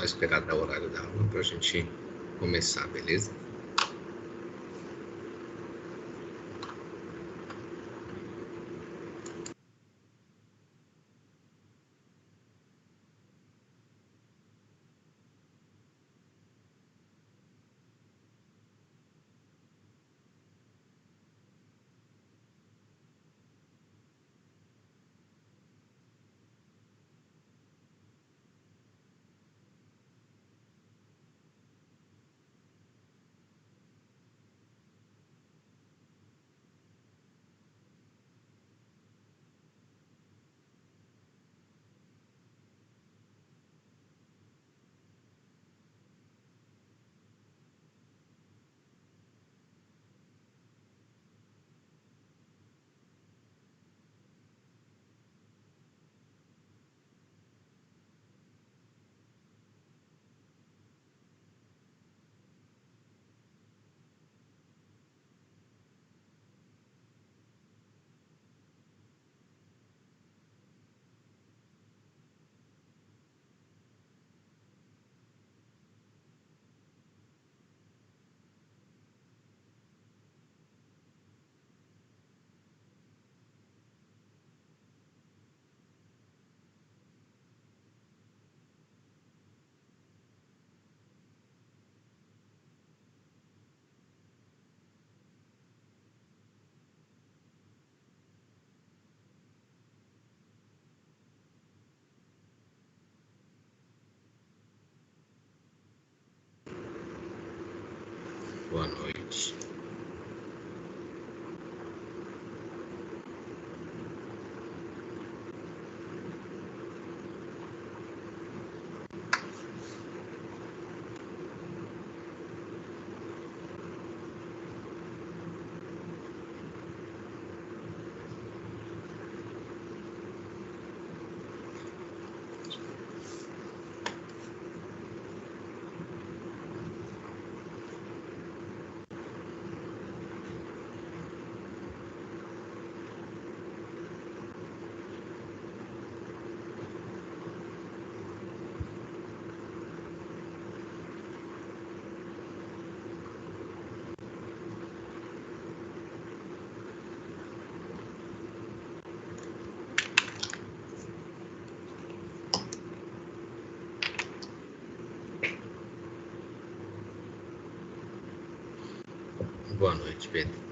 Só esperar dar o horário da aula para a gente começar, beleza? Boa noite. Boa noite, Pedro.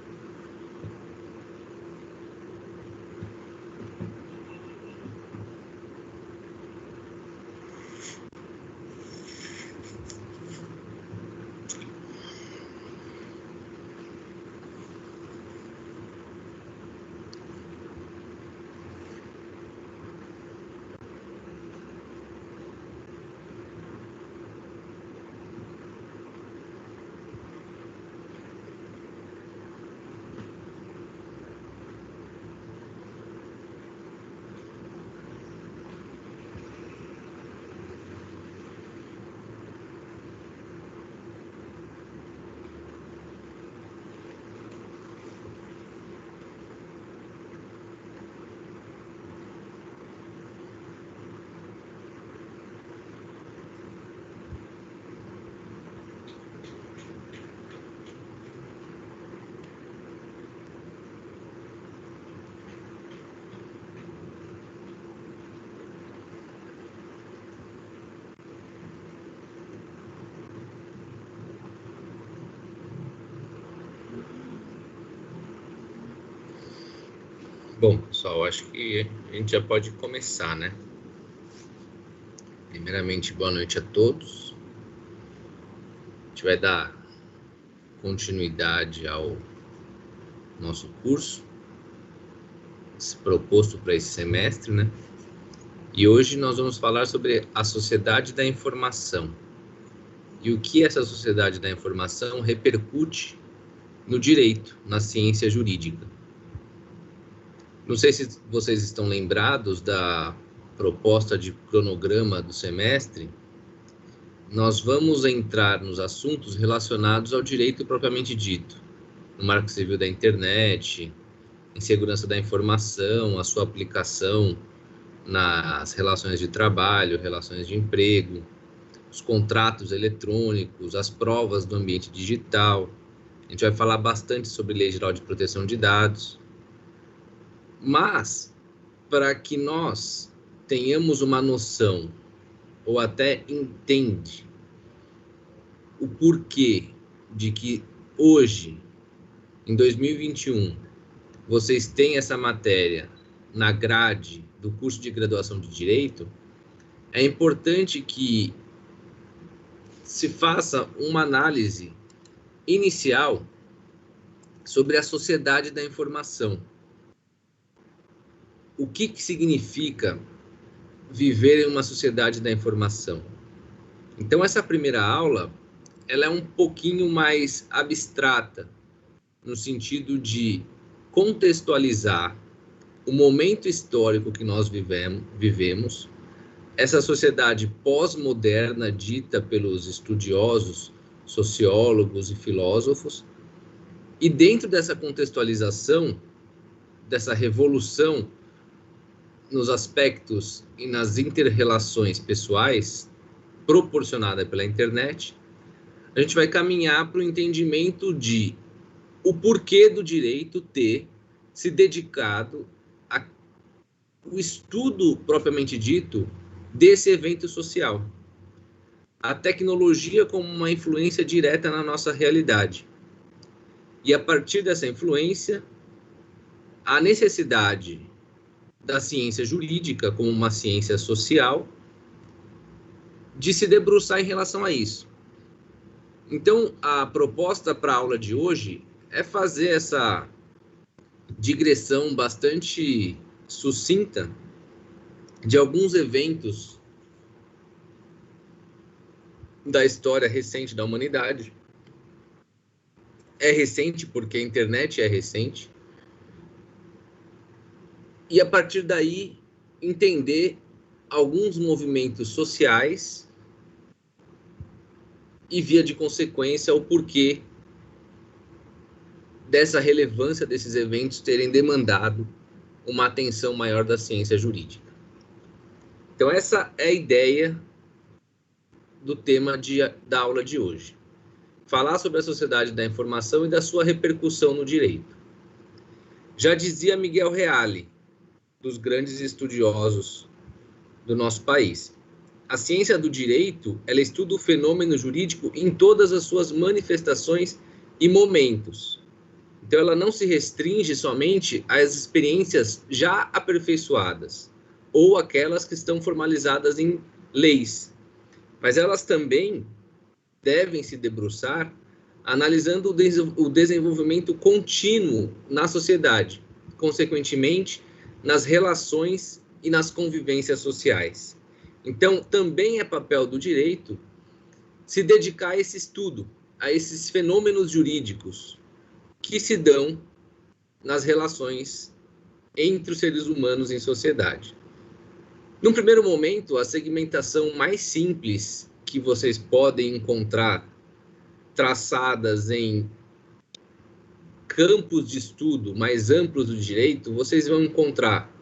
Bom, pessoal, acho que a gente já pode começar, né? Primeiramente, boa noite a todos. A gente vai dar continuidade ao nosso curso proposto para esse semestre, né? E hoje nós vamos falar sobre a sociedade da informação e o que essa sociedade da informação repercute no direito, na ciência jurídica. Não sei se vocês estão lembrados da proposta de cronograma do semestre. Nós vamos entrar nos assuntos relacionados ao direito propriamente dito, no Marco Civil da Internet, em segurança da informação, a sua aplicação nas relações de trabalho, relações de emprego, os contratos eletrônicos, as provas do ambiente digital. A gente vai falar bastante sobre Lei Geral de Proteção de Dados. Mas, para que nós tenhamos uma noção, ou até entende, o porquê de que hoje, em 2021, vocês têm essa matéria na grade do curso de graduação de Direito, é importante que se faça uma análise inicial sobre a sociedade da informação. O que significa viver em uma sociedade da informação? Então, essa primeira aula, ela é um pouquinho mais abstrata, no sentido de contextualizar o momento histórico que nós vivemos, essa sociedade pós-moderna dita pelos estudiosos, sociólogos e filósofos, e dentro dessa contextualização, dessa revolução nos aspectos e nas inter-relações pessoais, proporcionada pela internet, a gente vai caminhar para o entendimento de o porquê do direito ter se dedicado ao estudo propriamente dito desse evento social. A tecnologia como uma influência direta na nossa realidade. E a partir dessa influência, a necessidade da ciência jurídica como uma ciência social de se debruçar em relação a isso. Então, a proposta para a aula de hoje é fazer essa digressão bastante sucinta de alguns eventos da história recente da humanidade. É recente porque a internet é recente. E a partir daí entender alguns movimentos sociais e, via de consequência, o porquê dessa relevância desses eventos terem demandado uma atenção maior da ciência jurídica. Então, essa é a ideia do tema da aula de hoje. Falar sobre a sociedade da informação e da sua repercussão no direito. Já dizia Miguel Reale, dos grandes estudiosos do nosso país, a ciência do direito, ela estuda o fenômeno jurídico em todas as suas manifestações e momentos. Então, ela não se restringe somente às experiências já aperfeiçoadas ou aquelas que estão formalizadas em leis, mas elas também devem se debruçar analisando o desenvolvimento contínuo na sociedade, consequentemente, nas relações e nas convivências sociais. Então, também é papel do direito se dedicar a esse estudo, a esses fenômenos jurídicos que se dão nas relações entre os seres humanos em sociedade. Num primeiro momento, a segmentação mais simples que vocês podem encontrar traçadas em campos de estudo mais amplos do direito, vocês vão encontrar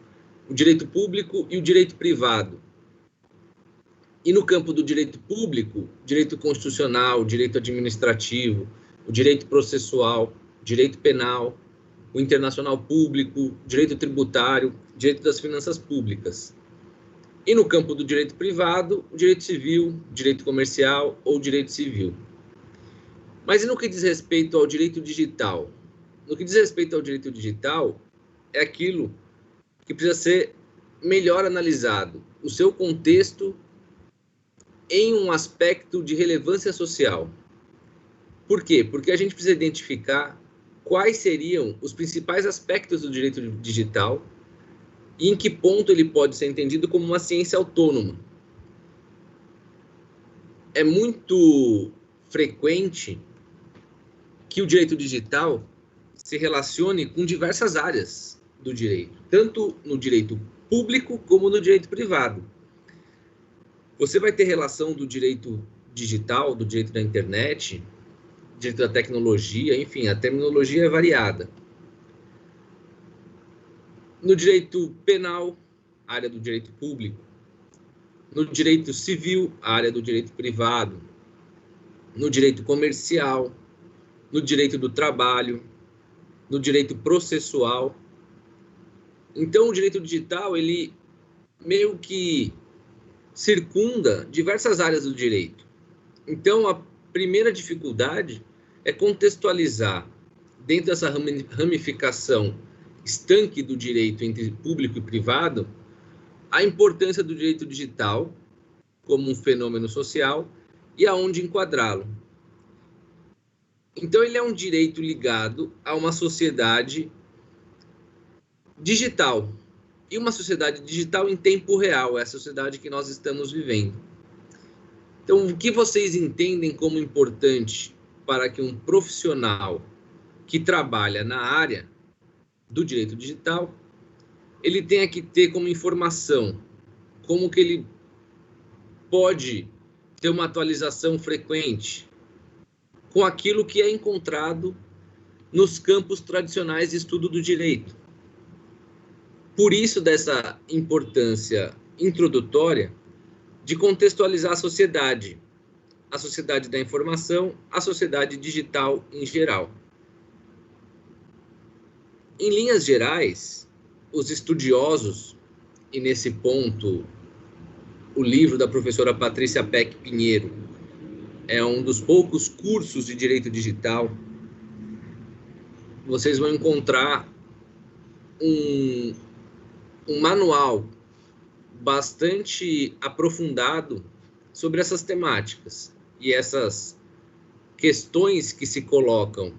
o direito público e o direito privado. E no campo do direito público, direito constitucional, direito administrativo, o direito processual, direito penal, o internacional público, direito tributário, direito das finanças públicas. E no campo do direito privado, o direito civil, direito comercial ou direito civil. Mas e no que diz respeito ao direito digital? No que diz respeito ao direito digital, é aquilo que precisa ser melhor analisado, o seu contexto em um aspecto de relevância social. Por quê? Porque a gente precisa identificar quais seriam os principais aspectos do direito digital e em que ponto ele pode ser entendido como uma ciência autônoma. É muito frequente que o direito digital se relacione com diversas áreas do direito, tanto no direito público como no direito privado. Você vai ter relação do direito digital, do direito da internet, direito da tecnologia, enfim, a terminologia é variada. No direito penal, área do direito público. no direito civil, a área do direito privado, no direito comercial, no direito do trabalho, no direito processual. Então, o direito digital, ele meio que circunda diversas áreas do direito. Então, a primeira dificuldade é contextualizar, dentro dessa ramificação estanque do direito entre público e privado, a importância do direito digital como um fenômeno social e aonde enquadrá-lo. Então, ele é um direito ligado a uma sociedade digital. E uma sociedade digital em tempo real, é a sociedade que nós estamos vivendo. Então, o que vocês entendem como importante para que um profissional que trabalha na área do direito digital, ele tenha que ter como informação, como que ele pode ter uma atualização frequente com aquilo que é encontrado nos campos tradicionais de estudo do direito. Por isso, dessa importância introdutória de contextualizar a sociedade da informação, a sociedade digital em geral. Em linhas gerais, os estudiosos, e nesse ponto o livro da professora Patrícia Peck Pinheiro é um dos poucos cursos de direito digital, vocês vão encontrar um manual bastante aprofundado sobre essas temáticas e essas questões que se colocam,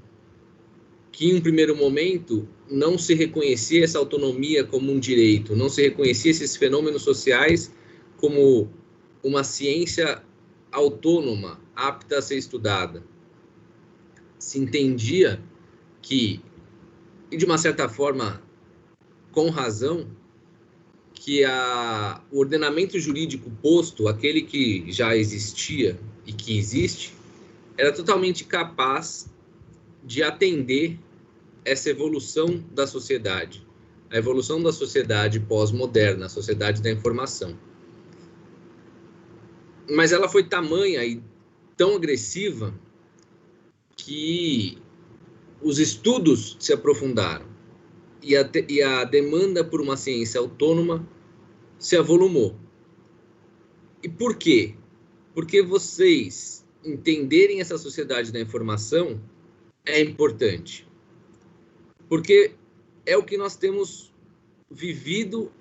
que em um primeiro momento não se reconhecia essa autonomia como um direito, não se reconhecia esses fenômenos sociais como uma ciência autônoma, apta a ser estudada. Se entendia que, e de uma certa forma, com razão, que o ordenamento jurídico posto, aquele que já existia e que existe, era totalmente capaz de atender essa evolução da sociedade, a evolução da sociedade pós-moderna, a sociedade da informação. Mas ela foi tamanha e tão agressiva que os estudos se aprofundaram e a demanda por uma ciência autônoma se avolumou. E por quê? Porque vocês entenderem essa sociedade da informação é importante. Porque é o que nós temos vivido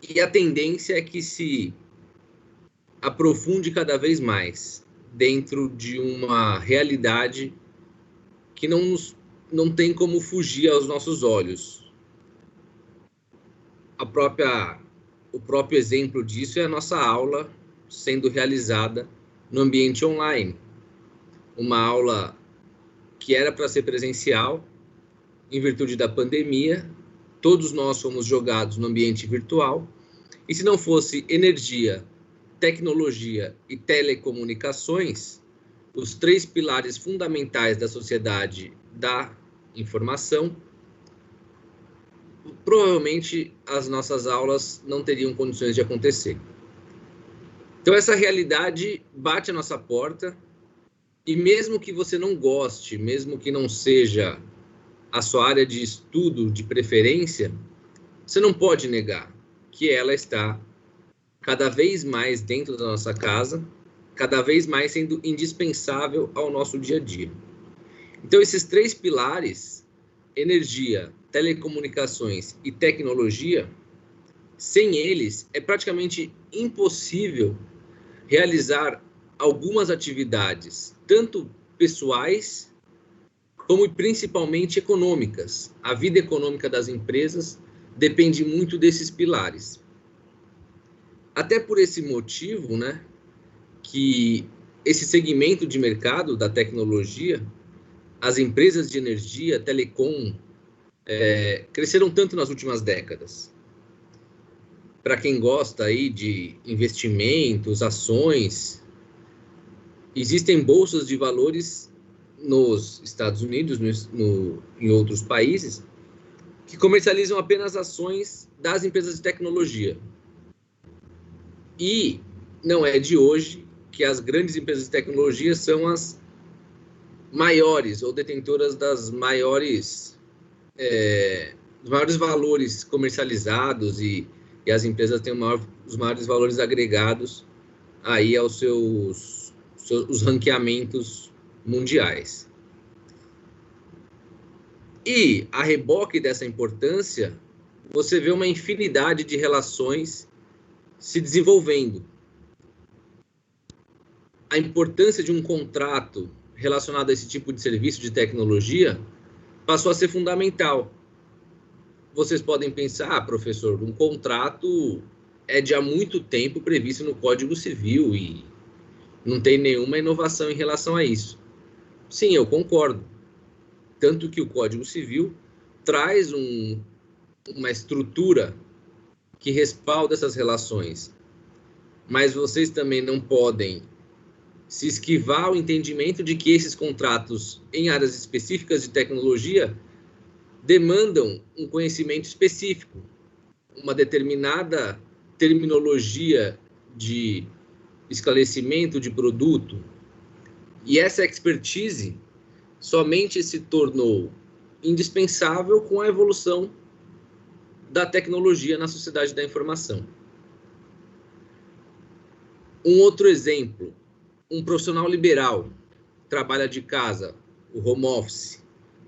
e a tendência é que se aprofunde cada vez mais dentro de uma realidade que não tem como fugir aos nossos olhos. O próprio exemplo disso é a nossa aula sendo realizada no ambiente online. Uma aula que era para ser presencial, em virtude da pandemia, todos nós fomos jogados no ambiente virtual, e se não fosse energia, tecnologia e telecomunicações, os 3 pilares fundamentais da sociedade da informação, provavelmente as nossas aulas não teriam condições de acontecer. Então, essa realidade bate à nossa porta, e mesmo que você não goste, mesmo que não seja a sua área de estudo de preferência, você não pode negar que ela está cada vez mais dentro da nossa casa, cada vez mais sendo indispensável ao nosso dia a dia. Então, esses 3 pilares, energia, telecomunicações e tecnologia, sem eles é praticamente impossível realizar algumas atividades, tanto pessoais como principalmente econômicas. A vida econômica das empresas depende muito desses pilares. Até por esse motivo, né, que esse segmento de mercado da tecnologia, as empresas de energia, telecom, cresceram tanto nas últimas décadas. Para quem gosta aí de investimentos, ações, existem bolsas de valores nos Estados Unidos, em outros países, que comercializam apenas ações das empresas de tecnologia. E não é de hoje que as grandes empresas de tecnologia são as maiores ou detentoras dos maiores valores comercializados e as empresas têm os maiores valores agregados aí aos os ranqueamentos mundiais. E, a reboque dessa importância, você vê uma infinidade de relações se desenvolvendo. A importância de um contrato relacionado a esse tipo de serviço de tecnologia passou a ser fundamental. Vocês podem pensar, professor, um contrato é de há muito tempo previsto no Código Civil e não tem nenhuma inovação em relação a isso. Sim, eu concordo. Tanto que o Código Civil traz uma estrutura que respalda essas relações. Mas vocês também não podem se esquivar ao entendimento de que esses contratos em áreas específicas de tecnologia demandam um conhecimento específico, uma determinada terminologia de esclarecimento de produto. E essa expertise somente se tornou indispensável com a evolução da tecnologia na sociedade da informação. Um outro exemplo, um profissional liberal, trabalha de casa, o home office.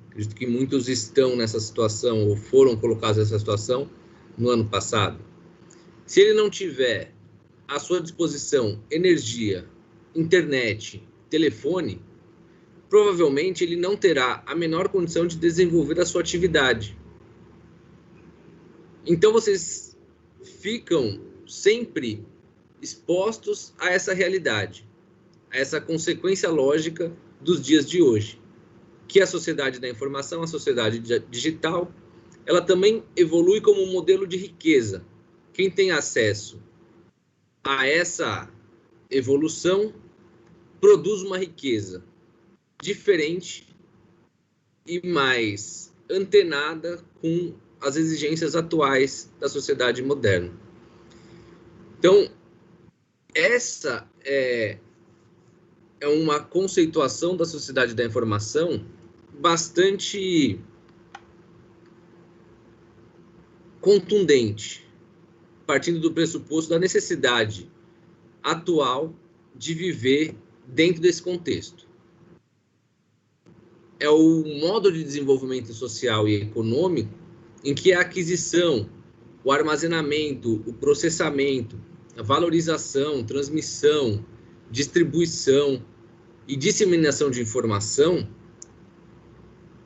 Acredito que muitos estão nessa situação ou foram colocados nessa situação no ano passado. Se ele não tiver à sua disposição energia, internet, telefone, provavelmente ele não terá a menor condição de desenvolver a sua atividade. Então, vocês ficam sempre expostos a essa realidade, a essa consequência lógica dos dias de hoje, que a sociedade da informação, a sociedade digital, ela também evolui como um modelo de riqueza. Quem tem acesso a essa evolução produz uma riqueza diferente e mais antenada com as exigências atuais da sociedade moderna. Então, essa é uma conceituação da sociedade da informação bastante contundente, partindo do pressuposto da necessidade atual de viver dentro desse contexto. É o modo de desenvolvimento social e econômico em que a aquisição, o armazenamento, o processamento, a valorização, transmissão, distribuição e disseminação de informação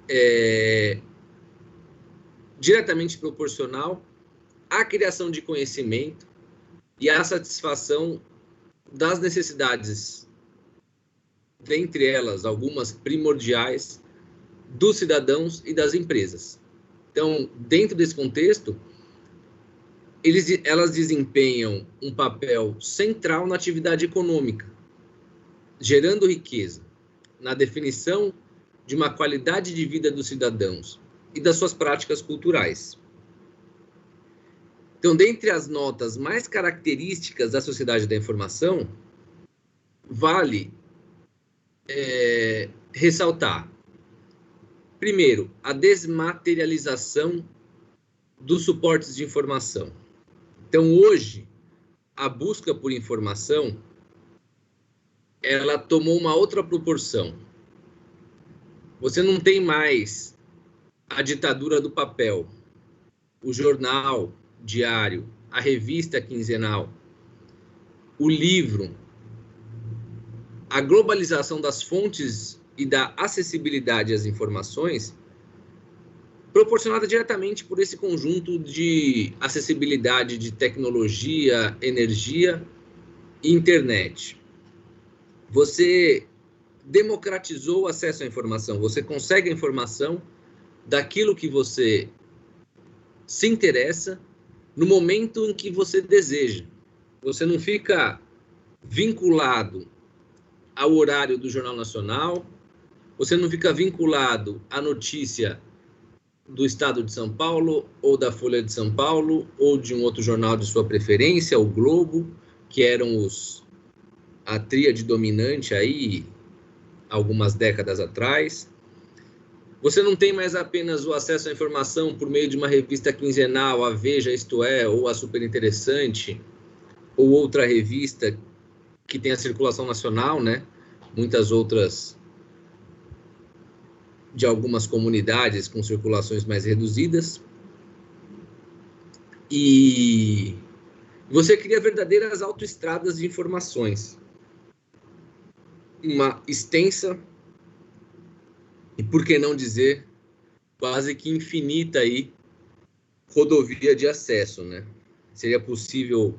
é diretamente proporcional à criação de conhecimento e à satisfação das necessidades, dentre elas algumas primordiais, dos cidadãos e das empresas. Então, dentro desse contexto, elas desempenham um papel central na atividade econômica, gerando riqueza, na definição de uma qualidade de vida dos cidadãos e das suas práticas culturais. Então, dentre as notas mais características da sociedade da informação, vale ressaltar, primeiro, a desmaterialização dos suportes de informação. Então, hoje, a busca por informação, ela tomou uma outra proporção. Você não tem mais a ditadura do papel, o jornal diário, a revista quinzenal, o livro, a globalização das fontes e da acessibilidade às informações, proporcionada diretamente por esse conjunto de acessibilidade de tecnologia, energia e internet. Você democratizou o acesso à informação, você consegue a informação daquilo que você se interessa no momento em que você deseja. Você não fica vinculado ao horário do Jornal Nacional, você não fica vinculado à notícia do Estado de São Paulo, ou da Folha de São Paulo, ou de um outro jornal de sua preferência, o Globo. que eram a tríade dominante aí, algumas décadas atrás. Você não tem mais apenas o acesso à informação por meio de uma revista quinzenal, a Veja, Isto É, ou a Super Interessante, ou outra revista que tem a circulação nacional, né? Muitas outras de algumas comunidades com circulações mais reduzidas. E você cria verdadeiras autoestradas de informações. Uma extensa, e por que não dizer, quase que infinita aí, rodovia de acesso, né? Seria possível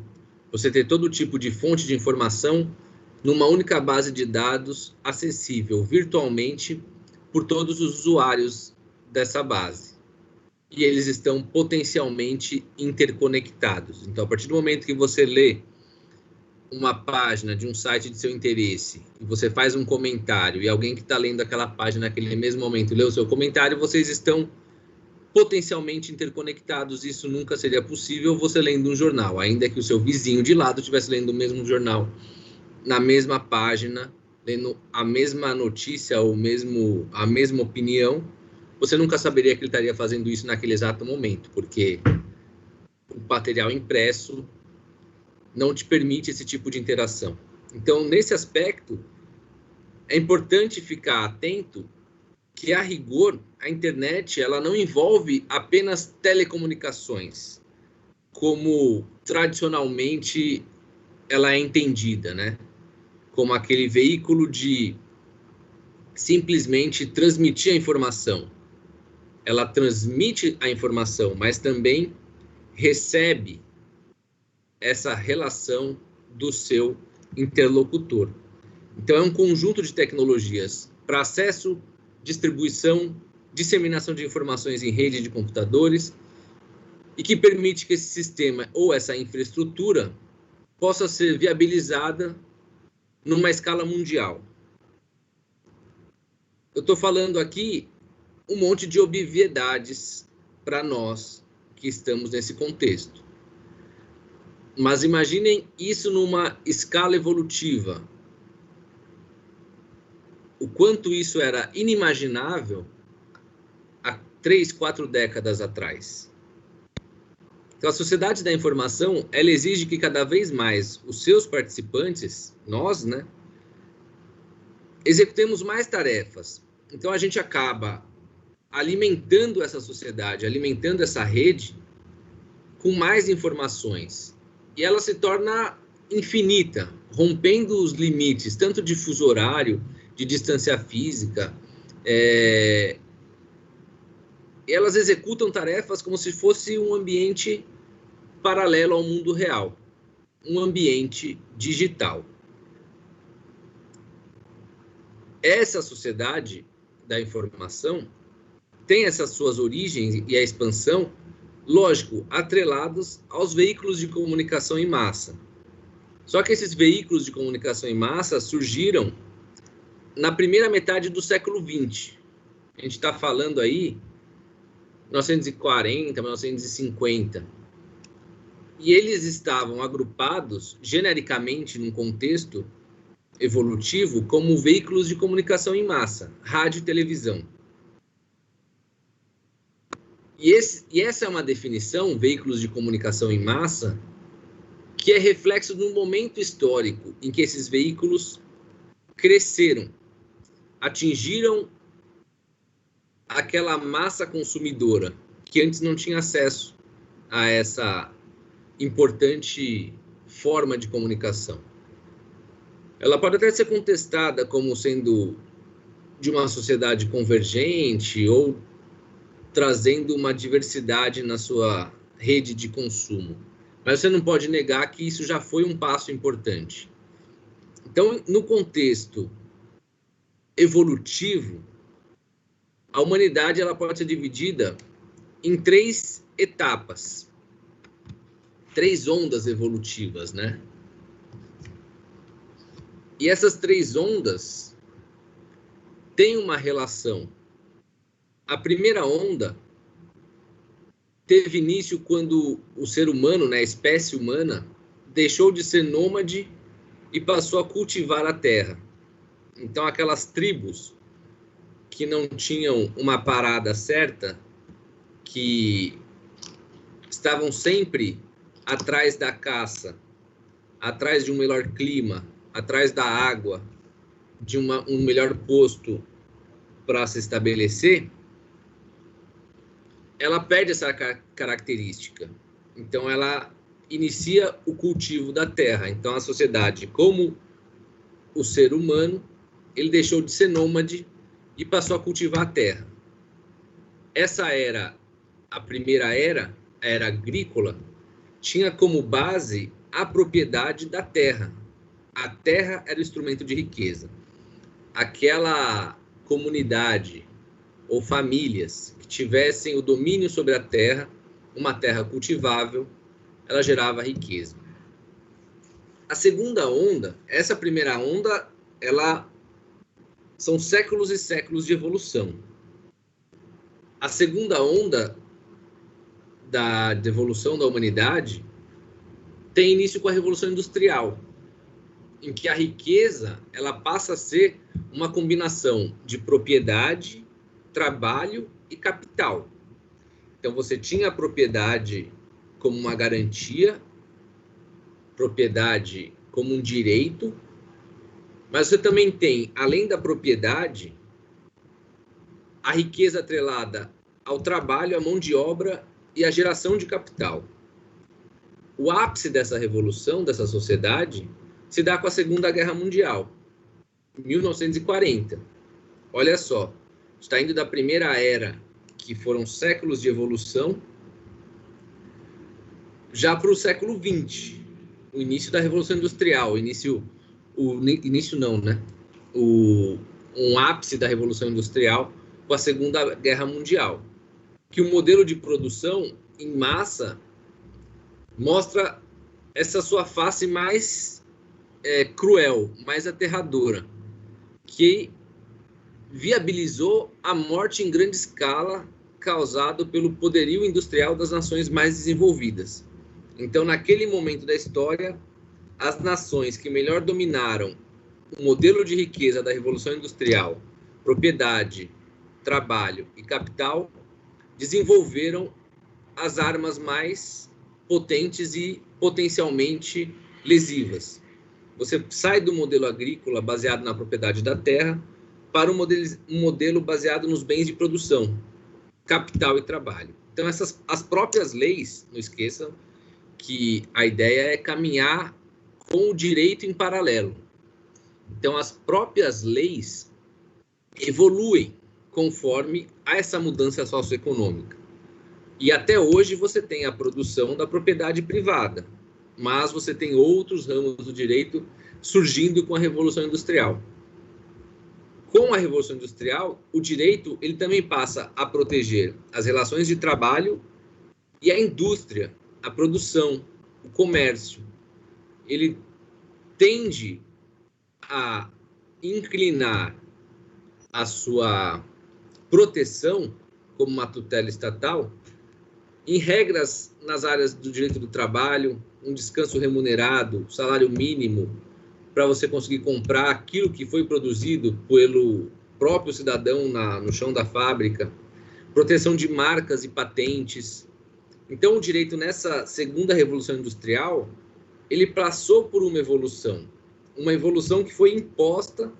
você ter todo tipo de fonte de informação numa única base de dados acessível virtualmente por todos os usuários dessa base. E eles estão potencialmente interconectados. Então, a partir do momento que você lê uma página de um site de seu interesse e você faz um comentário e alguém que está lendo aquela página naquele mesmo momento lê o seu comentário, vocês estão potencialmente interconectados. Isso nunca seria possível você lendo um jornal, ainda que o seu vizinho de lado estivesse lendo o mesmo jornal na mesma página, lendo a mesma notícia ou a mesma opinião, você nunca saberia que ele estaria fazendo isso naquele exato momento, porque o material impresso não te permite esse tipo de interação. Então, nesse aspecto, é importante ficar atento que, a rigor, a internet ela não envolve apenas telecomunicações, como tradicionalmente ela é entendida, né? Como aquele veículo de simplesmente transmitir a informação. Ela transmite a informação, mas também recebe essa relação do seu interlocutor. Então, é um conjunto de tecnologias para acesso, distribuição, disseminação de informações em rede de computadores e que permite que esse sistema ou essa infraestrutura possa ser viabilizada numa escala mundial. Eu estou falando aqui um monte de obviedades para nós que estamos nesse contexto. Mas imaginem isso numa escala evolutiva. O quanto isso era inimaginável há 3, 4 décadas atrás. Então, a sociedade da informação, ela exige que cada vez mais os seus participantes, nós, né, executemos mais tarefas. Então, a gente acaba alimentando essa sociedade, alimentando essa rede com mais informações. E ela se torna infinita, rompendo os limites, tanto de fuso horário, de distância física. Elas executam tarefas como se fosse um ambiente paralelo ao mundo real, um ambiente digital. Essa sociedade da informação tem essas suas origens e a expansão, lógico, atrelados aos veículos de comunicação em massa. Só que esses veículos de comunicação em massa surgiram na primeira metade do século XX. A gente está falando aí 1940, 1950. E eles estavam agrupados genericamente num contexto evolutivo como veículos de comunicação em massa, rádio e televisão. E essa é uma definição, veículos de comunicação em massa, que é reflexo de um momento histórico em que esses veículos cresceram, atingiram aquela massa consumidora que antes não tinha acesso a essa importante forma de comunicação. Ela pode até ser contestada como sendo de uma sociedade convergente ou trazendo uma diversidade na sua rede de consumo. Mas você não pode negar que isso já foi um passo importante. Então, no contexto evolutivo, a humanidade ela pode ser dividida em 3 etapas, 3 ondas evolutivas, né? E essas 3 ondas têm uma relação. A primeira onda teve início quando o ser humano, né, a espécie humana, deixou de ser nômade e passou a cultivar a terra. Então, aquelas tribos que não tinham uma parada certa, que estavam sempre atrás da caça, atrás de um melhor clima, atrás da água, de um melhor posto para se estabelecer, ela perde essa característica. Então, ela inicia o cultivo da terra. Então, a sociedade, como o ser humano, ele deixou de ser nômade e passou a cultivar a terra. Essa era a primeira era, a era agrícola, tinha como base a propriedade da terra. A terra era o instrumento de riqueza. Aquela comunidade ou famílias que tivessem o domínio sobre a terra, uma terra cultivável, ela gerava riqueza. A segunda onda, essa primeira onda, ela são séculos e séculos de evolução. A segunda onda da evolução da humanidade tem início com a Revolução Industrial, em que a riqueza ela passa a ser uma combinação de propriedade, trabalho e capital. Então, você tinha a propriedade como uma garantia, propriedade como um direito, mas você também tem, além da propriedade, a riqueza atrelada ao trabalho, à mão de obra e à geração de capital. O ápice dessa revolução, dessa sociedade, se dá com a Segunda Guerra Mundial, 1940. Olha só, está indo da primeira era, que foram séculos de evolução, já para o século XX, o início da Revolução Industrial, um ápice da Revolução Industrial com a Segunda Guerra Mundial, que o modelo de produção em massa mostra essa sua face mais cruel, mais aterradora, que viabilizou a morte em grande escala causado pelo poderio industrial das nações mais desenvolvidas. Então, naquele momento da história, as nações que melhor dominaram o modelo de riqueza da Revolução Industrial, propriedade, trabalho e capital, desenvolveram as armas mais potentes e potencialmente lesivas. Você sai do modelo agrícola baseado na propriedade da terra para um modelo baseado nos bens de produção, capital e trabalho. Então, as próprias leis, não esqueçam que a ideia é caminhar com o direito em paralelo. Então, as próprias leis evoluem conforme a essa mudança socioeconômica. E até hoje você tem a produção da propriedade privada, mas você tem outros ramos do direito surgindo com a Revolução Industrial. Com a Revolução Industrial, o direito ele também passa a proteger as relações de trabalho e a indústria, a produção, o comércio. Ele tende a inclinar a sua proteção como uma tutela estatal em regras nas áreas do direito do trabalho, um descanso remunerado, salário mínimo, para você conseguir comprar aquilo que foi produzido pelo próprio cidadão no chão da fábrica, proteção de marcas e patentes. Então, o direito nessa segunda revolução industrial, ele passou por uma evolução que foi imposta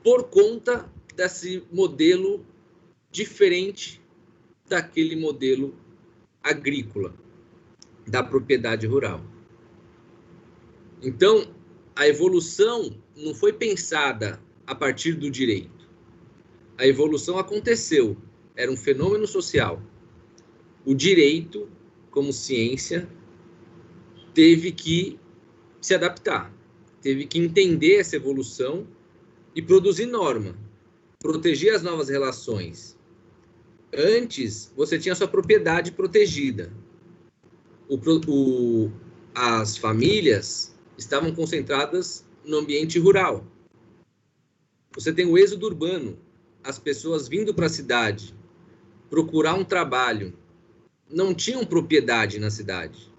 por conta desse modelo diferente daquele modelo agrícola, da propriedade rural. Então, a evolução não foi pensada a partir do direito. A evolução aconteceu, era um fenômeno social. O direito, como ciência, teve que se adaptar, teve que entender essa evolução e produzir norma, proteger as novas relações. Antes, você tinha sua propriedade protegida. As famílias estavam concentradas no ambiente rural. Você tem o êxodo urbano, as pessoas vindo para a cidade, procurar um trabalho, não tinham propriedade na cidade.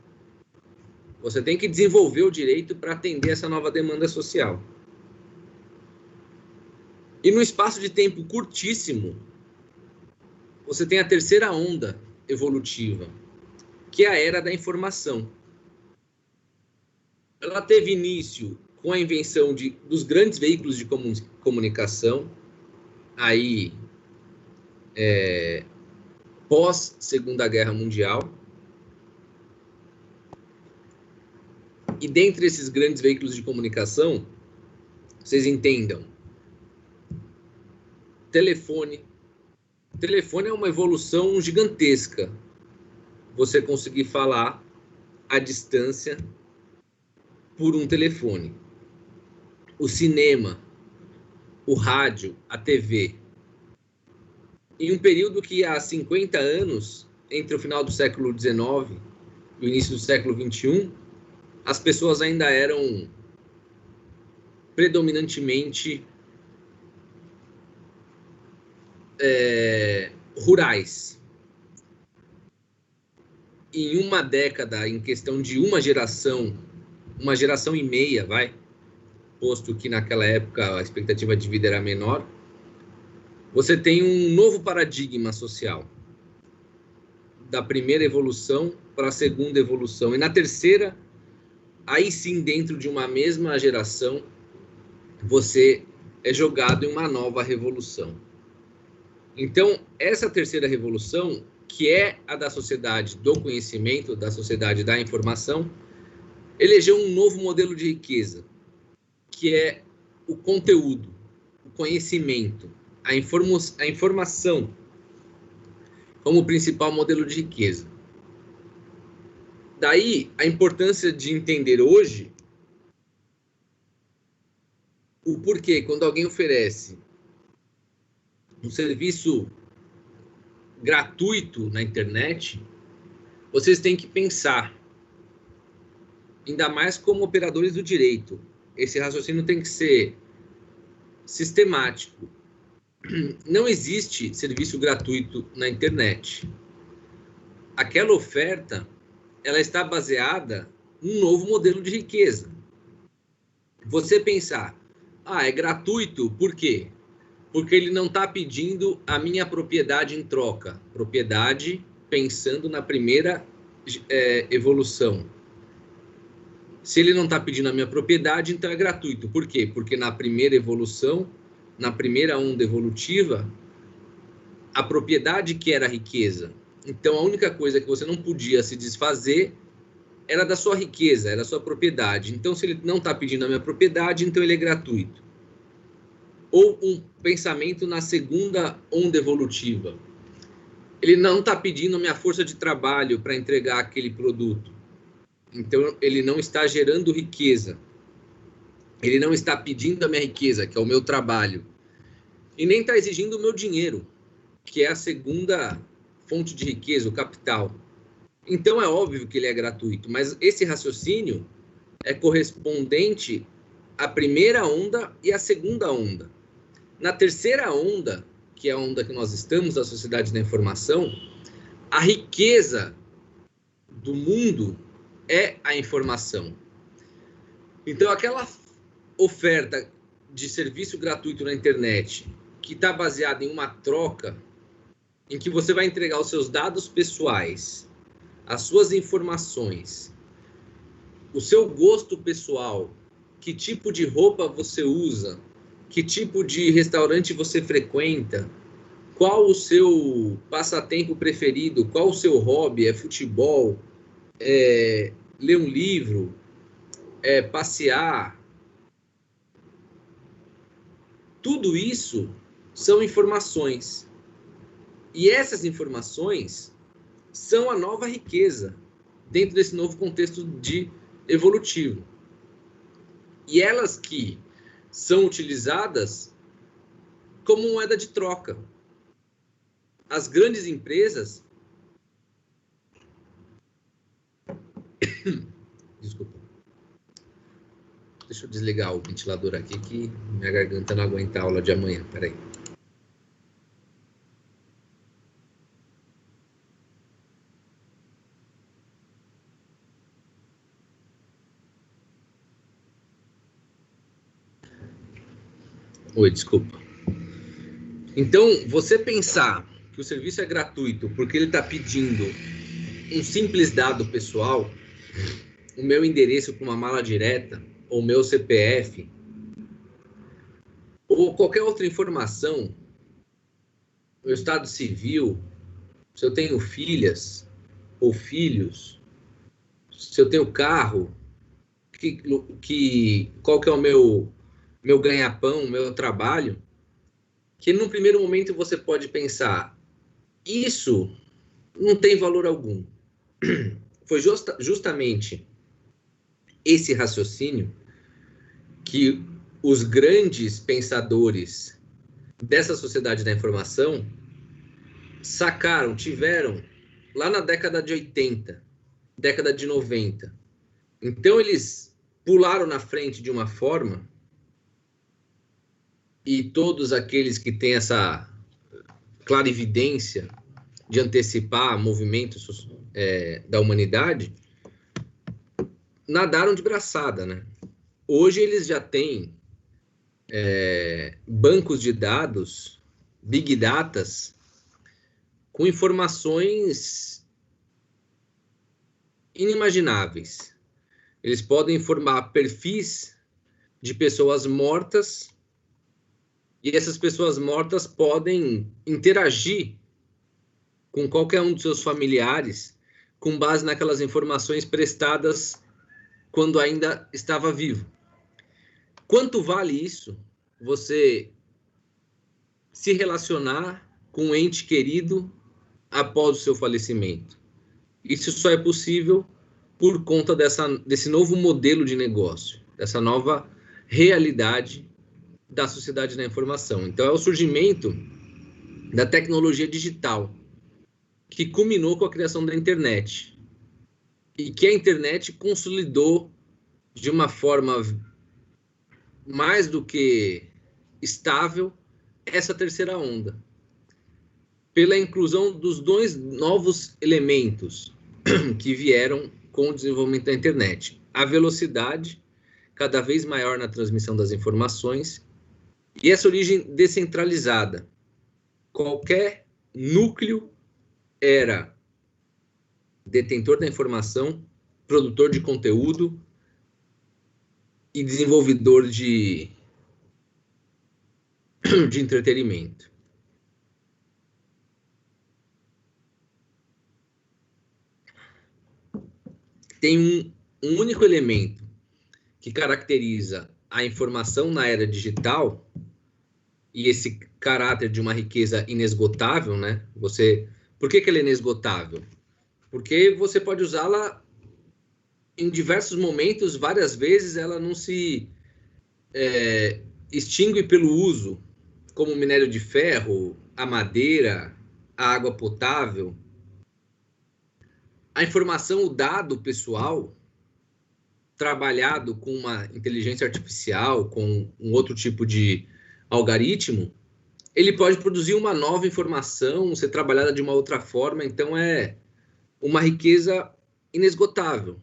Você tem que desenvolver o direito para atender essa nova demanda social. E no espaço de tempo curtíssimo, você tem a terceira onda evolutiva, que é a era da informação. Ela teve início com a invenção dos grandes veículos de comunicação, aí pós Segunda Guerra Mundial. E dentre esses grandes veículos de comunicação, vocês entendam, telefone. Telefone é uma evolução gigantesca. Você conseguir falar à distância por um telefone. O cinema, o rádio, a TV. Em um período que há 50 anos, entre o final do século XIX e o início do século XXI, as pessoas ainda eram predominantemente rurais. Em uma década, em questão de uma geração e meia, posto que naquela época a expectativa de vida era menor, você tem um novo paradigma social, da primeira evolução para a segunda evolução. E na terceira, aí sim, dentro de uma mesma geração, você é jogado em uma nova revolução. Então, essa terceira revolução, que é a da sociedade do conhecimento, da sociedade da informação, elegeu um novo modelo de riqueza, que é o conteúdo, o conhecimento, a informação como principal modelo de riqueza. Daí a importância de entender hoje o porquê, quando alguém oferece um serviço gratuito na internet, vocês têm que pensar, ainda mais como operadores do direito. Esse raciocínio tem que ser sistemático. Não existe serviço gratuito na internet. Aquela oferta, ela está baseada num novo modelo de riqueza. Você pensar, é gratuito, por quê? Porque ele não está pedindo a minha propriedade em troca. Propriedade pensando na primeira evolução. Se ele não está pedindo a minha propriedade, então é gratuito. Por quê? Porque na primeira evolução, na primeira onda evolutiva, a propriedade que era a riqueza. Então a única coisa que você não podia se desfazer era da sua riqueza, era a sua propriedade. Então se ele não está pedindo a minha propriedade, então ele é gratuito. Ou um pensamento na segunda onda evolutiva. Ele não está pedindo a minha força de trabalho para entregar aquele produto. Então, ele não está gerando riqueza. Ele não está pedindo a minha riqueza, que é o meu trabalho. E nem está exigindo o meu dinheiro, que é a segunda fonte de riqueza, o capital. Então, é óbvio que ele é gratuito. Mas esse raciocínio é correspondente à primeira onda e à segunda onda. Na terceira onda, que é a onda que nós estamos, a sociedade da informação, a riqueza do mundo é a informação. Então, aquela oferta de serviço gratuito na internet, que está baseada em uma troca, em que você vai entregar os seus dados pessoais, as suas informações, o seu gosto pessoal, que tipo de roupa você usa, que tipo de restaurante você frequenta, qual o seu passatempo preferido, qual o seu hobby, é futebol, ler um livro, passear. Tudo isso são informações. E essas informações são a nova riqueza dentro desse novo contexto de evolutivo. E elas que são utilizadas como moeda de troca. As grandes empresas... Desculpa. Deixa eu desligar o ventilador aqui, que minha garganta não aguenta a aula de amanhã. Peraí. Oi, desculpa. Então, você pensar que o serviço é gratuito porque ele está pedindo um simples dado pessoal, o meu endereço para uma mala direta, ou meu CPF, ou qualquer outra informação, meu estado civil, se eu tenho filhas ou filhos, se eu tenho carro, qual que é o meu ganha-pão, meu trabalho, que num primeiro momento você pode pensar, isso não tem valor algum. Foi justamente esse raciocínio que os grandes pensadores dessa sociedade da informação sacaram, tiveram lá na década de 80, década de 90. Então eles pularam na frente de uma forma, e todos aqueles que têm essa clarividência de antecipar movimentos da humanidade nadaram de braçada, né? Hoje eles já têm bancos de dados, big datas, com informações inimagináveis. Eles podem informar perfis de pessoas mortas, e essas pessoas mortas podem interagir com qualquer um dos seus familiares com base naquelas informações prestadas quando ainda estava vivo. Quanto vale isso? Você se relacionar com um ente querido após o seu falecimento. Isso só é possível por conta desse novo modelo de negócio, dessa nova realidade da sociedade da informação. Então, é o surgimento da tecnologia digital, que culminou com a criação da internet, e que a internet consolidou de uma forma mais do que estável essa terceira onda, pela inclusão dos dois novos elementos que vieram com o desenvolvimento da internet: a velocidade cada vez maior na transmissão das informações e essa origem descentralizada. Qualquer núcleo era detentor da informação, produtor de conteúdo e desenvolvedor de entretenimento. Tem um único elemento que caracteriza a informação na era digital, e esse caráter de uma riqueza inesgotável, né? Por que ela é inesgotável? Porque você pode usá-la em diversos momentos, várias vezes, ela não se extingue pelo uso, como o minério de ferro, a madeira, a água potável. A informação, o dado pessoal, trabalhado com uma inteligência artificial, com um outro tipo de algoritmo, ele pode produzir uma nova informação, ser trabalhada de uma outra forma. Então, é uma riqueza inesgotável.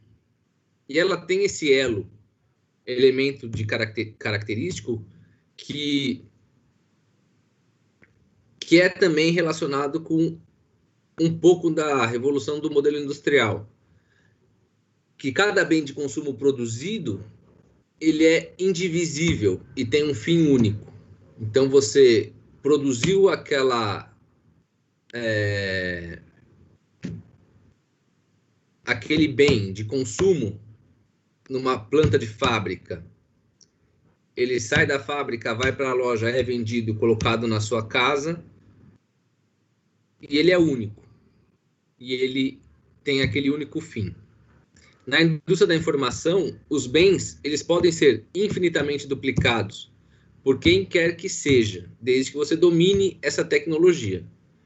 E ela tem esse elemento de característico que é também relacionado com um pouco da revolução do modelo industrial, que cada bem de consumo produzido, ele é indivisível e tem um fim único. Então, você produziu aquele bem de consumo numa planta de fábrica, ele sai da fábrica, vai para a loja, é vendido, colocado na sua casa, e ele é único. E ele tem aquele único fim. Na indústria da informação, os bens, eles podem ser infinitamente duplicados por quem quer que seja, desde que você domine essa tecnologia.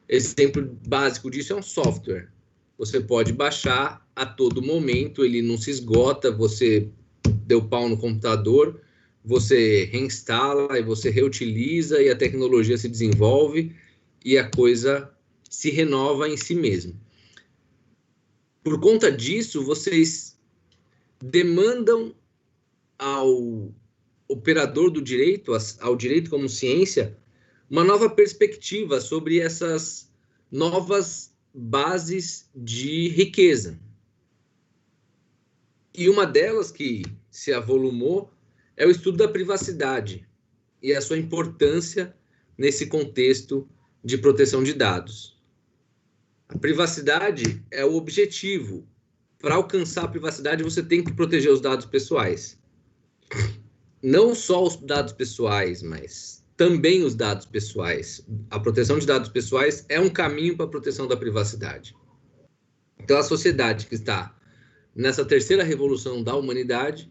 Exemplo básico disso é um software. Você pode baixar a todo momento, ele não se esgota, você deu pau no computador, você reinstala e você reutiliza e a tecnologia se desenvolve e a coisa se renova em si mesma. Por conta disso, vocês demandam ao operador do direito, ao direito como ciência, uma nova perspectiva sobre essas novas bases de riqueza. E uma delas que se avolumou é o estudo da privacidade e a sua importância nesse contexto de proteção de dados. A privacidade é o objetivo. Para alcançar a privacidade, você tem que proteger os dados pessoais. Não só os dados pessoais, mas também os dados pessoais. A proteção de dados pessoais é um caminho para a proteção da privacidade. Então, a sociedade que está nessa terceira revolução da humanidade,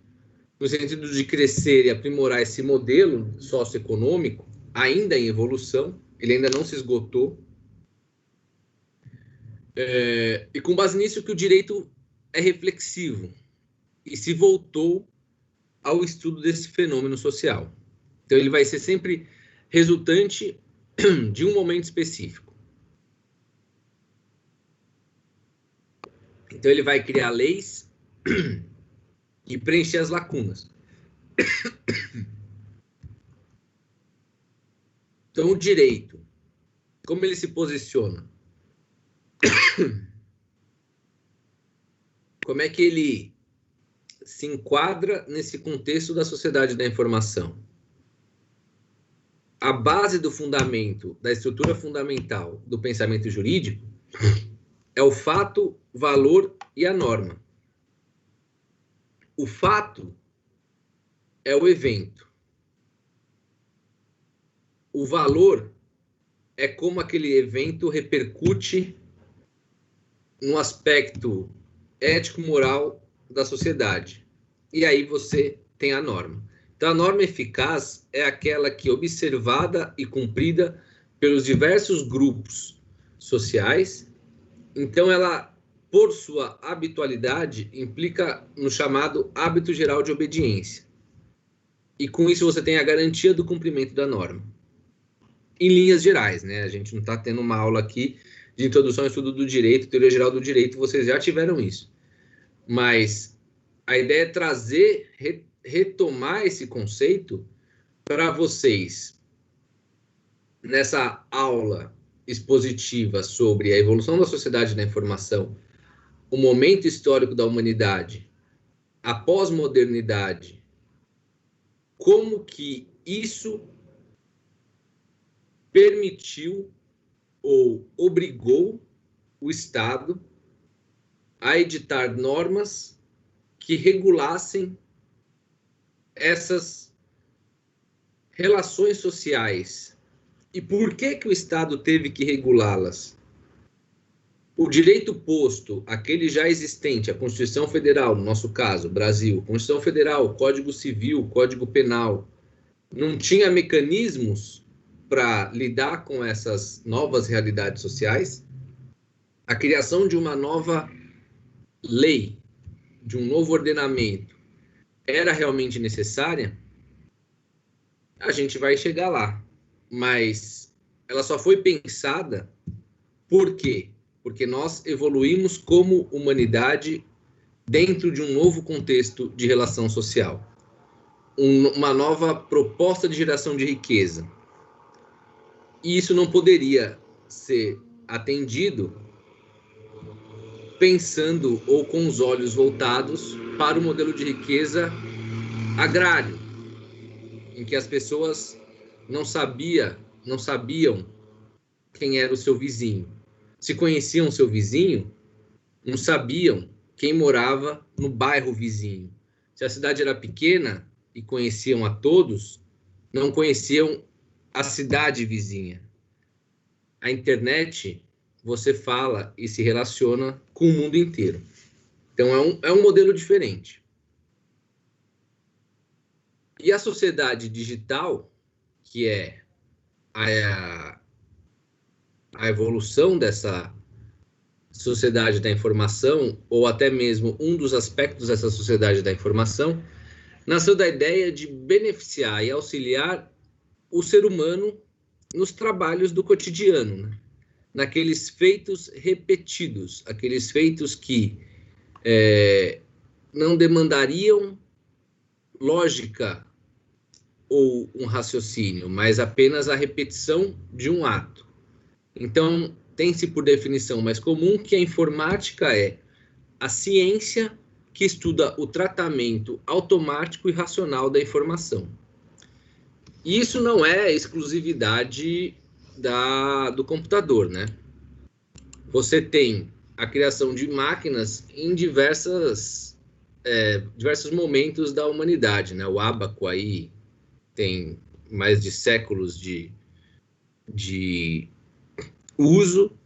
no sentido de crescer e aprimorar esse modelo socioeconômico, ainda em evolução, ele ainda não se esgotou, e com base nisso que o direito é reflexivo e se voltou ao estudo desse fenômeno social. Então, ele vai ser sempre resultante de um momento específico. Então, ele vai criar leis e preencher as lacunas. Então, o direito, como ele se posiciona? Como é que ele se enquadra nesse contexto da sociedade da informação? A base do fundamento, da estrutura fundamental do pensamento jurídico é o fato, valor e a norma. O fato é o evento. O valor é como aquele evento repercute no aspecto ético-moral da sociedade. E aí você tem a norma. Então, a norma eficaz é aquela que, observada e cumprida pelos diversos grupos sociais, então ela, por sua habitualidade, implica no chamado hábito geral de obediência. E com isso você tem a garantia do cumprimento da norma. Em linhas gerais, né? A gente não está tendo uma aula aqui de introdução ao estudo do direito, teoria geral do direito, vocês já tiveram isso. Mas a ideia é trazer, retomar esse conceito para vocês, nessa aula expositiva sobre a evolução da sociedade da informação, o momento histórico da humanidade, a pós-modernidade, como que isso permitiu ou obrigou o Estado a editar normas que regulassem essas relações sociais. E por que que o Estado teve que regulá-las? O direito posto, aquele já existente, a Constituição Federal, no nosso caso, Brasil, Constituição Federal, Código Civil, Código Penal, não tinha mecanismos para lidar com essas novas realidades sociais? A criação de uma nova lei, de um novo ordenamento, era realmente necessária? A gente vai chegar lá. Mas ela só foi pensada por quê? Porque nós evoluímos como humanidade dentro de um novo contexto de relação social. Uma nova proposta de geração de riqueza. E isso não poderia ser atendido pensando ou com os olhos voltados para o modelo de riqueza agrário, em que as pessoas não sabiam quem era o seu vizinho. Se conheciam o seu vizinho, não sabiam quem morava no bairro vizinho. Se a cidade era pequena e conheciam a todos, não conheciam a cidade vizinha. A internet, você fala e se relaciona com o mundo inteiro. Então, é um modelo diferente. E a sociedade digital, que é a evolução dessa sociedade da informação, ou até mesmo um dos aspectos dessa sociedade da informação, nasceu da ideia de beneficiar e auxiliar o ser humano nos trabalhos do cotidiano, né? Naqueles feitos repetidos, aqueles feitos que não demandariam lógica ou um raciocínio, mas apenas a repetição de um ato. Então, tem-se por definição mais comum que a informática é a ciência que estuda o tratamento automático e racional da informação. E isso não é exclusividade do computador, né? Você tem a criação de máquinas em diversos momentos da humanidade, né? O ábaco aí tem mais de séculos de uso.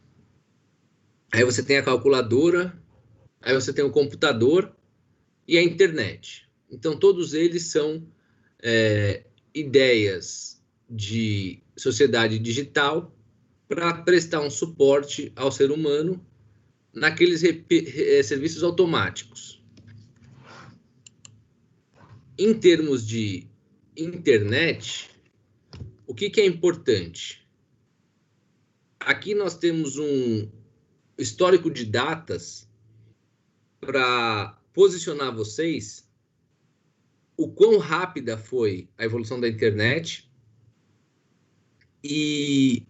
Aí você tem a calculadora, aí você tem o computador e a internet. Então, todos eles são ideias de sociedade digital para prestar um suporte ao ser humano naqueles serviços automáticos. Em termos de internet, o que é importante? Aqui nós temos um histórico de datas para posicionar vocês o quão rápida foi a evolução da internet e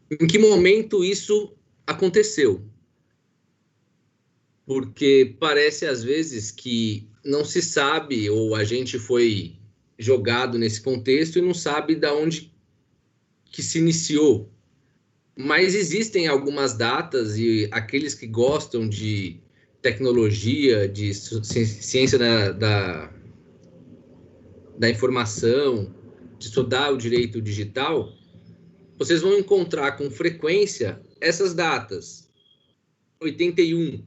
em que momento isso aconteceu. Porque parece às vezes que não se sabe, ou a gente foi jogado nesse contexto e não sabe de onde que se iniciou. Mas existem algumas datas e aqueles que gostam de tecnologia, de ciência da informação, de estudar o direito digital, vocês vão encontrar com frequência essas datas. 81,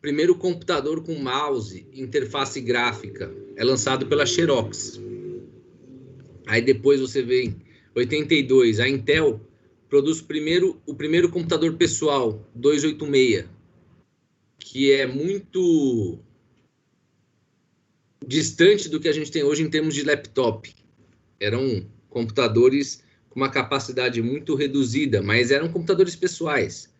primeiro computador com mouse, interface gráfica, é lançado pela Xerox. Aí depois você vê em 82, a Intel produz o primeiro computador pessoal, 286, que é muito distante do que a gente tem hoje em termos de laptop. Eram computadores com uma capacidade muito reduzida, mas eram computadores pessoais.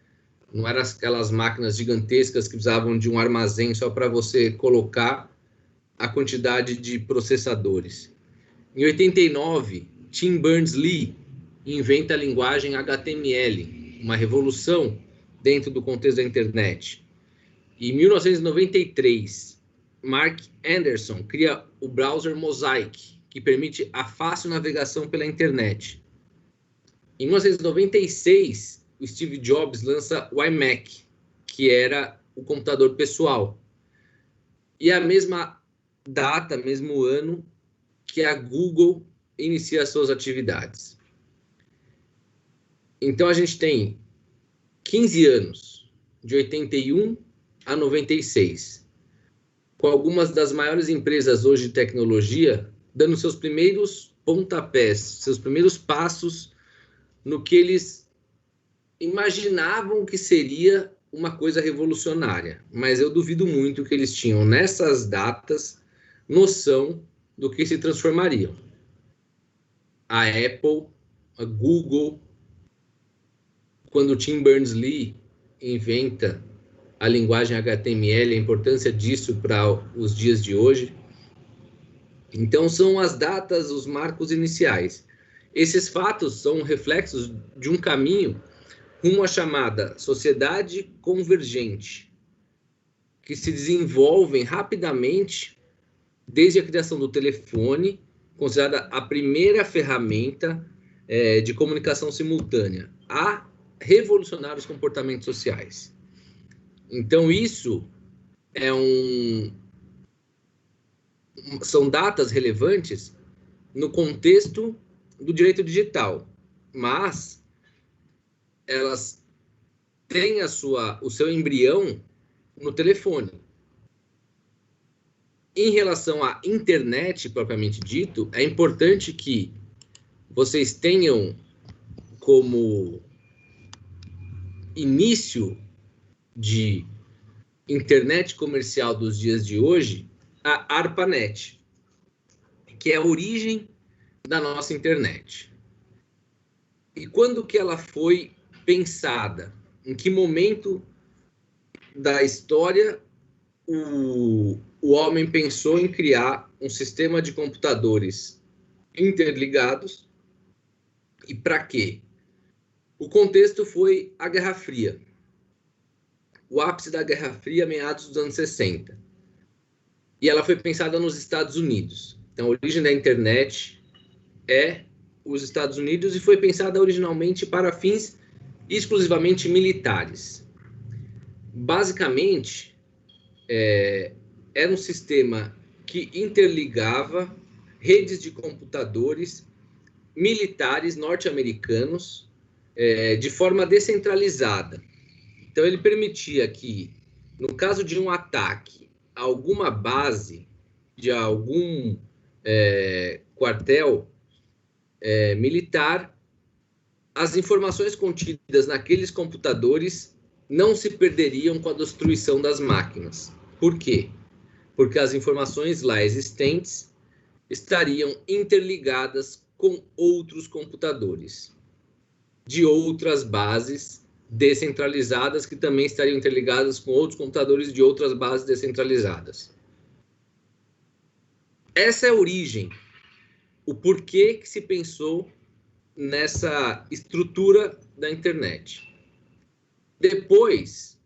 Não eram aquelas máquinas gigantescas que precisavam de um armazém só para você colocar a quantidade de processadores. Em 89, Tim Berners-Lee inventa a linguagem HTML, uma revolução dentro do contexto da internet. Em 1993, Mark Anderson cria o browser Mosaic, que permite a fácil navegação pela internet. Em 1996, o Steve Jobs lança o iMac, que era o computador pessoal. E a mesma data, mesmo ano, que a Google inicia suas atividades. Então, a gente tem 15 anos, de 81 a 96, com algumas das maiores empresas hoje de tecnologia dando seus primeiros pontapés, seus primeiros passos no que eles imaginavam que seria uma coisa revolucionária. Mas eu duvido muito que eles tinham, nessas datas, noção do que se transformariam. A Apple, a Google, quando o Tim Berners-Lee inventa a linguagem HTML, a importância disso para os dias de hoje. Então, são as datas, os marcos iniciais. Esses fatos são reflexos de um caminho rumo à chamada sociedade convergente, que se desenvolvem rapidamente desde a criação do telefone, considerada a primeira ferramenta de comunicação simultânea, a revolucionar os comportamentos sociais. Então, isso são datas relevantes no contexto do direito digital, mas elas têm o seu embrião no telefone. Em relação à internet, propriamente dito, é importante que vocês tenham como início de internet comercial dos dias de hoje a ARPANET, que é a origem da nossa internet. E quando que ela foi pensada? Em que momento da história o homem pensou em criar um sistema de computadores interligados. E para quê? O contexto foi a Guerra Fria. O ápice da Guerra Fria, meados dos anos 60. E ela foi pensada nos Estados Unidos. Então, a origem da internet é os Estados Unidos e foi pensada originalmente para fins exclusivamente militares. Basicamente, era um sistema que interligava redes de computadores militares norte-americanos de forma descentralizada. Então, ele permitia que, no caso de um ataque a alguma base de algum quartel militar, as informações contidas naqueles computadores não se perderiam com a destruição das máquinas. Por quê? Porque as informações lá existentes estariam interligadas com outros computadores de outras bases descentralizadas que também estariam interligadas com outros computadores de outras bases descentralizadas. Essa é a origem, o porquê que se pensou nessa estrutura da internet. Depois,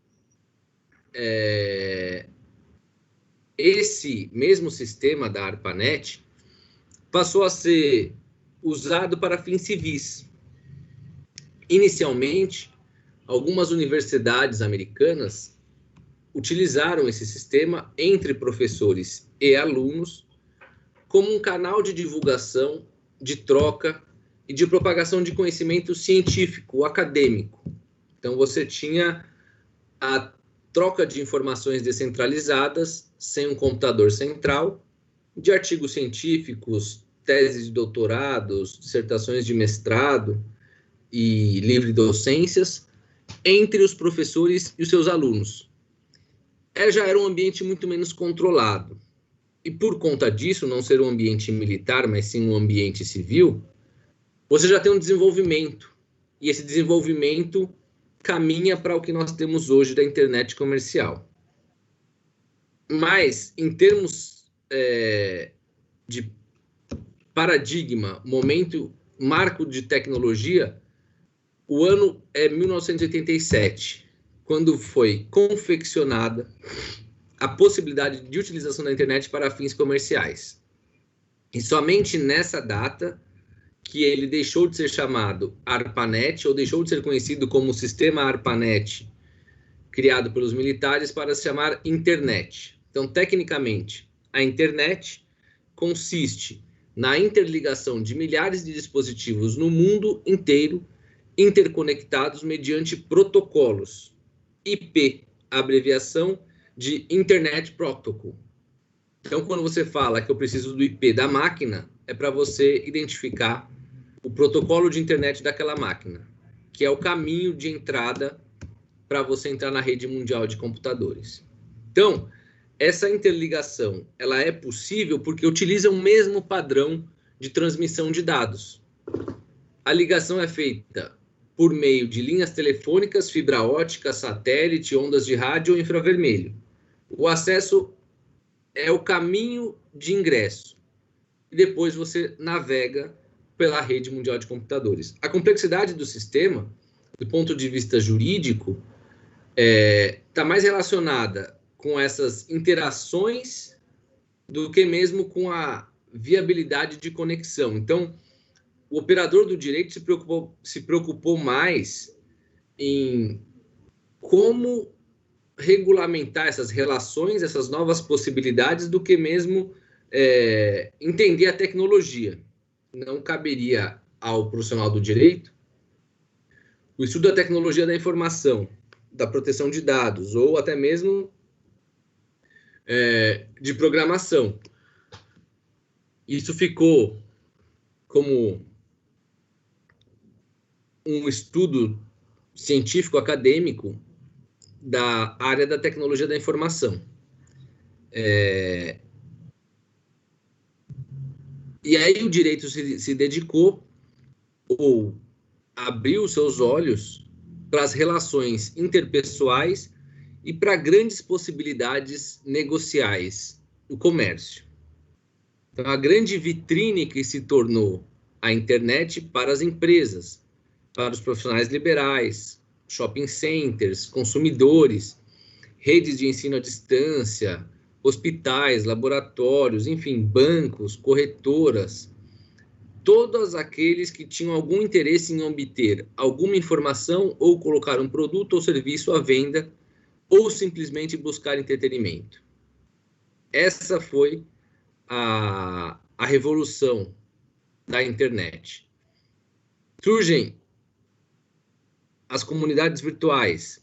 esse mesmo sistema da ARPANET passou a ser usado para fins civis. Inicialmente, algumas universidades americanas utilizaram esse sistema entre professores e alunos como um canal de divulgação, de troca e de propagação de conhecimento científico, acadêmico. Então, você tinha a troca de informações descentralizadas, sem um computador central, de artigos científicos, teses de doutorados, dissertações de mestrado e livre docências, entre os professores e os seus alunos. Já era um ambiente muito menos controlado. E por conta disso, não ser um ambiente militar, mas sim um ambiente civil, você já tem um desenvolvimento. E esse desenvolvimento caminha para o que nós temos hoje da internet comercial. Mas, em termos de paradigma, momento, marco de tecnologia, o ano é 1987, quando foi confeccionada a possibilidade de utilização da internet para fins comerciais. E somente nessa data que ele deixou de ser chamado ARPANET, ou deixou de ser conhecido como Sistema ARPANET, criado pelos militares, para se chamar Internet. Então, tecnicamente, a internet consiste na interligação de milhares de dispositivos no mundo inteiro, interconectados mediante protocolos. IP, abreviação de Internet Protocol. Então, quando você fala que eu preciso do IP da máquina, é para você identificar o protocolo de internet daquela máquina, que é o caminho de entrada para você entrar na rede mundial de computadores. Então, essa interligação, ela é possível porque utiliza o mesmo padrão de transmissão de dados. A ligação é feita por meio de linhas telefônicas, fibra ótica, satélite, ondas de rádio ou infravermelho. O acesso é o caminho de ingresso. E depois você navega pela rede mundial de computadores. A complexidade do sistema, do ponto de vista jurídico, está mais relacionada com essas interações do que mesmo com a viabilidade de conexão. Então, o operador do direito se preocupou mais em como regulamentar essas relações, essas novas possibilidades, do que mesmo entender a tecnologia. Não caberia ao profissional do direito o estudo da tecnologia da informação, da proteção de dados, ou até mesmo de programação. Isso ficou como um estudo científico acadêmico da área da tecnologia da informação. E aí o direito se dedicou ou abriu seus olhos para as relações interpessoais e para grandes possibilidades negociais no comércio. Então, a grande vitrine que se tornou a internet para as empresas, para os profissionais liberais, shopping centers, consumidores, redes de ensino à distância, hospitais, laboratórios, enfim, bancos, corretoras, todos aqueles que tinham algum interesse em obter alguma informação ou colocar um produto ou serviço à venda ou simplesmente buscar entretenimento. Essa foi a revolução da internet. Surgem as comunidades virtuais,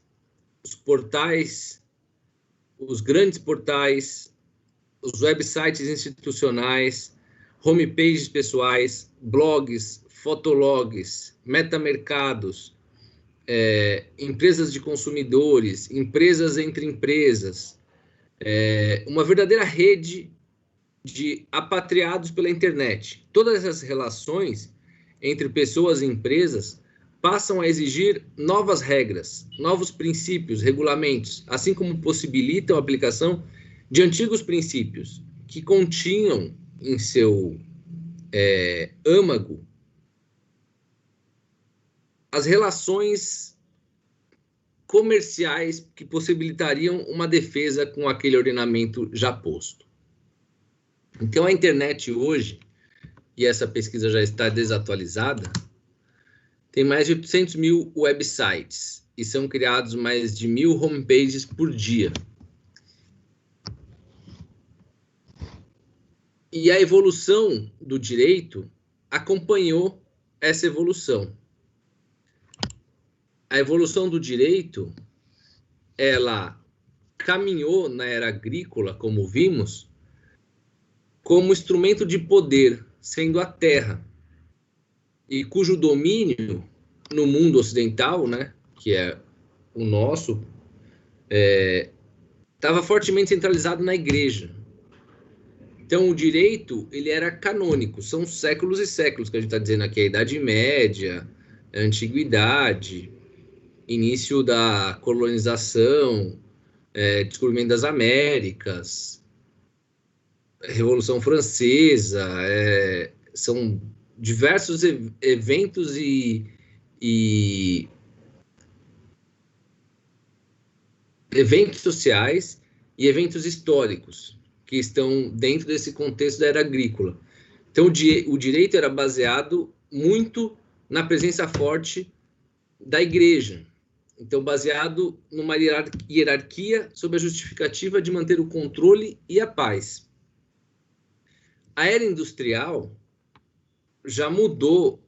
os portais, os grandes portais, os websites institucionais, homepages pessoais, blogs, fotologs, metamercados, empresas de consumidores, empresas entre empresas, uma verdadeira rede de apatriados pela internet. Todas essas relações entre pessoas e empresas passam a exigir novas regras, novos princípios, regulamentos, assim como possibilitam a aplicação de antigos princípios que continham em seu âmago as relações comerciais que possibilitariam uma defesa com aquele ordenamento já posto. Então, a internet hoje, e essa pesquisa já está desatualizada, tem mais de 800 mil websites e são criados mais de 1.000 homepages por dia. E a evolução do direito acompanhou essa evolução. A evolução do direito, ela caminhou na era agrícola, como vimos, como instrumento de poder, sendo a terra, e cujo domínio no mundo ocidental, né, que é o nosso, estava fortemente centralizado na igreja. Então, o direito, ele era canônico. São séculos e séculos que a gente está dizendo aqui, a Idade Média, a Antiguidade, início da colonização, descobrimento das Américas, Revolução Francesa, são diversos eventos e eventos sociais e eventos históricos que estão dentro desse contexto da era agrícola. Então, o direito era baseado muito na presença forte da igreja. Então, baseado numa hierarquia sob a justificativa de manter o controle e a paz. A era industrial já mudou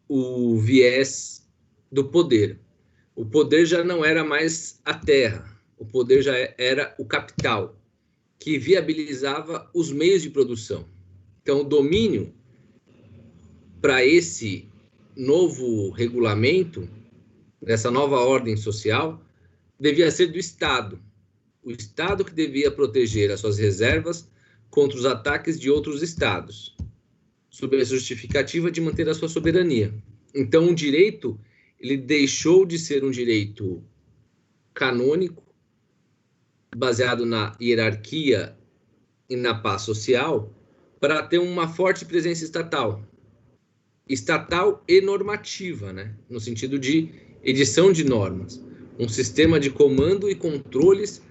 o viés do poder. O poder já não era mais a terra, o poder já era o capital, que viabilizava os meios de produção. Então, o domínio para esse novo regulamento, dessa nova ordem social, devia ser do Estado. O Estado que devia proteger as suas reservas contra os ataques de outros estados, sob a justificativa de manter a sua soberania. Então, o direito, ele deixou de ser um direito canônico, baseado na hierarquia e na paz social, para ter uma forte presença estatal e normativa, né? No sentido de edição de normas, um sistema de comando e controles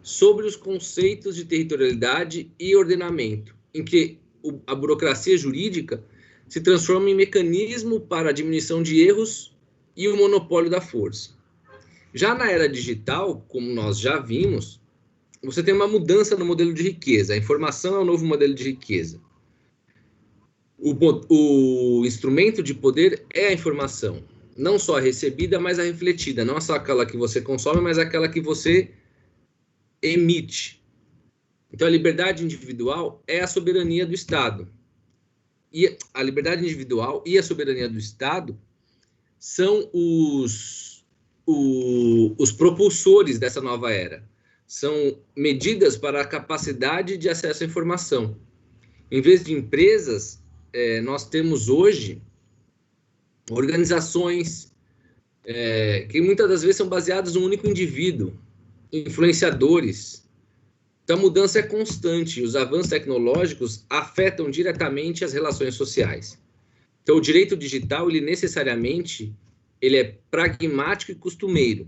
sobre os conceitos de territorialidade e ordenamento, em que a burocracia jurídica se transforma em mecanismo para a diminuição de erros e o monopólio da força. Já na era digital, como nós já vimos, você tem uma mudança no modelo de riqueza. A informação é o novo modelo de riqueza. O instrumento de poder é a informação, não só a recebida, mas a refletida, não só aquela que você consome, mas aquela que você emite. Então, a liberdade individual é a soberania do Estado. E a liberdade individual e a soberania do Estado são os propulsores dessa nova era. São medidas para a capacidade de acesso à informação. Em vez de empresas, nós temos hoje organizações que muitas das vezes são baseadas num único indivíduo, influenciadores, Então, a mudança é constante. Os avanços tecnológicos afetam diretamente as relações sociais. Então, o direito digital, ele necessariamente, ele é pragmático e costumeiro.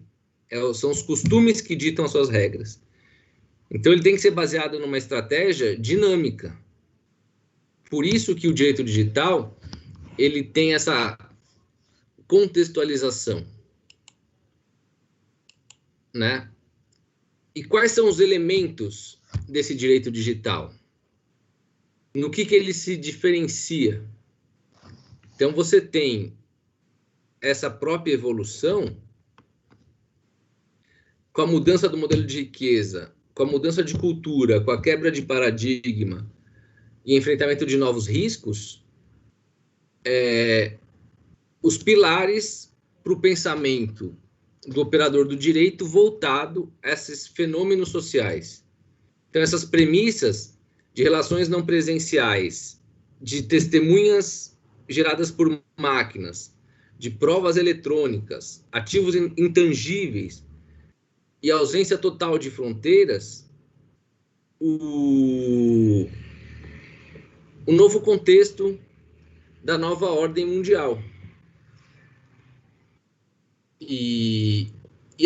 São os costumes que ditam as suas regras. Então, ele tem que ser baseado numa estratégia dinâmica. Por isso que o direito digital, ele tem essa contextualização, né? E quais são os elementos desse direito digital? No que ele se diferencia? Então, você tem essa própria evolução com a mudança do modelo de riqueza, com a mudança de cultura, com a quebra de paradigma e enfrentamento de novos riscos, os pilares para o pensamento do operador do direito voltado a esses fenômenos sociais. Então, essas premissas de relações não presenciais, de testemunhas geradas por máquinas, de provas eletrônicas, ativos intangíveis e ausência total de fronteiras, o novo contexto da nova ordem mundial. E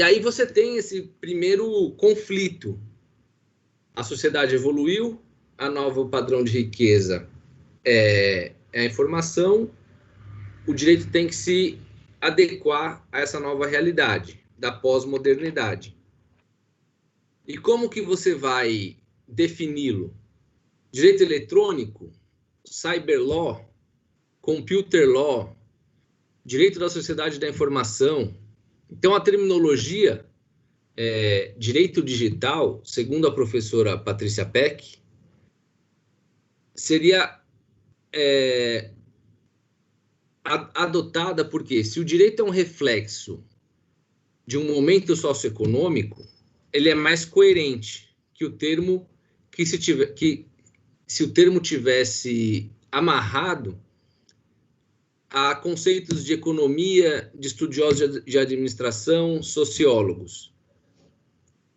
aí você tem esse primeiro conflito. A sociedade evoluiu, a nova padrão de riqueza é a informação, o direito tem que se adequar a essa nova realidade da pós-modernidade. E como que você vai defini-lo? Direito eletrônico, cyber law, computer law, direito da sociedade da informação. Então, a terminologia direito digital, segundo a professora Patrícia Peck, seria adotada porque, se o direito é um reflexo de um momento socioeconômico, ele é mais coerente que o termo se o termo tivesse amarrado a conceitos de economia, de estudiosos de administração, sociólogos.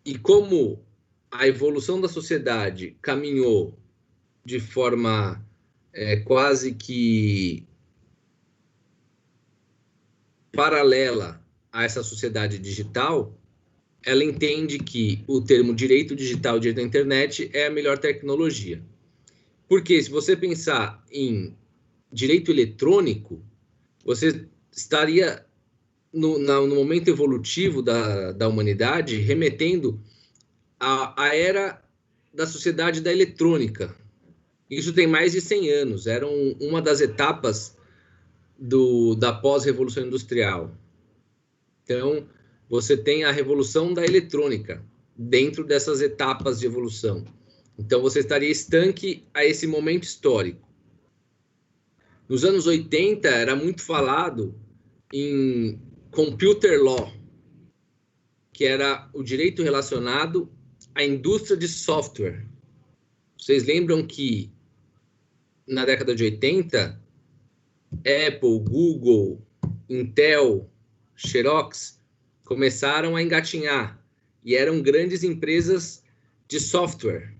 E como a evolução da sociedade caminhou de forma quase que paralela a essa sociedade digital, ela entende que o termo direito digital, direito da internet, é a melhor tecnologia. Porque se você pensar em direito eletrônico, você estaria, no momento evolutivo da humanidade, remetendo à era da sociedade da eletrônica. Isso tem mais de 100 anos, era uma das etapas da pós-revolução industrial. Então, você tem a revolução da eletrônica dentro dessas etapas de evolução. Então, você estaria estanque a esse momento histórico. Nos anos 80, era muito falado em computer law, que era o direito relacionado à indústria de software. Vocês lembram que, na década de 80, Apple, Google, Intel, Xerox começaram a engatinhar e eram grandes empresas de software.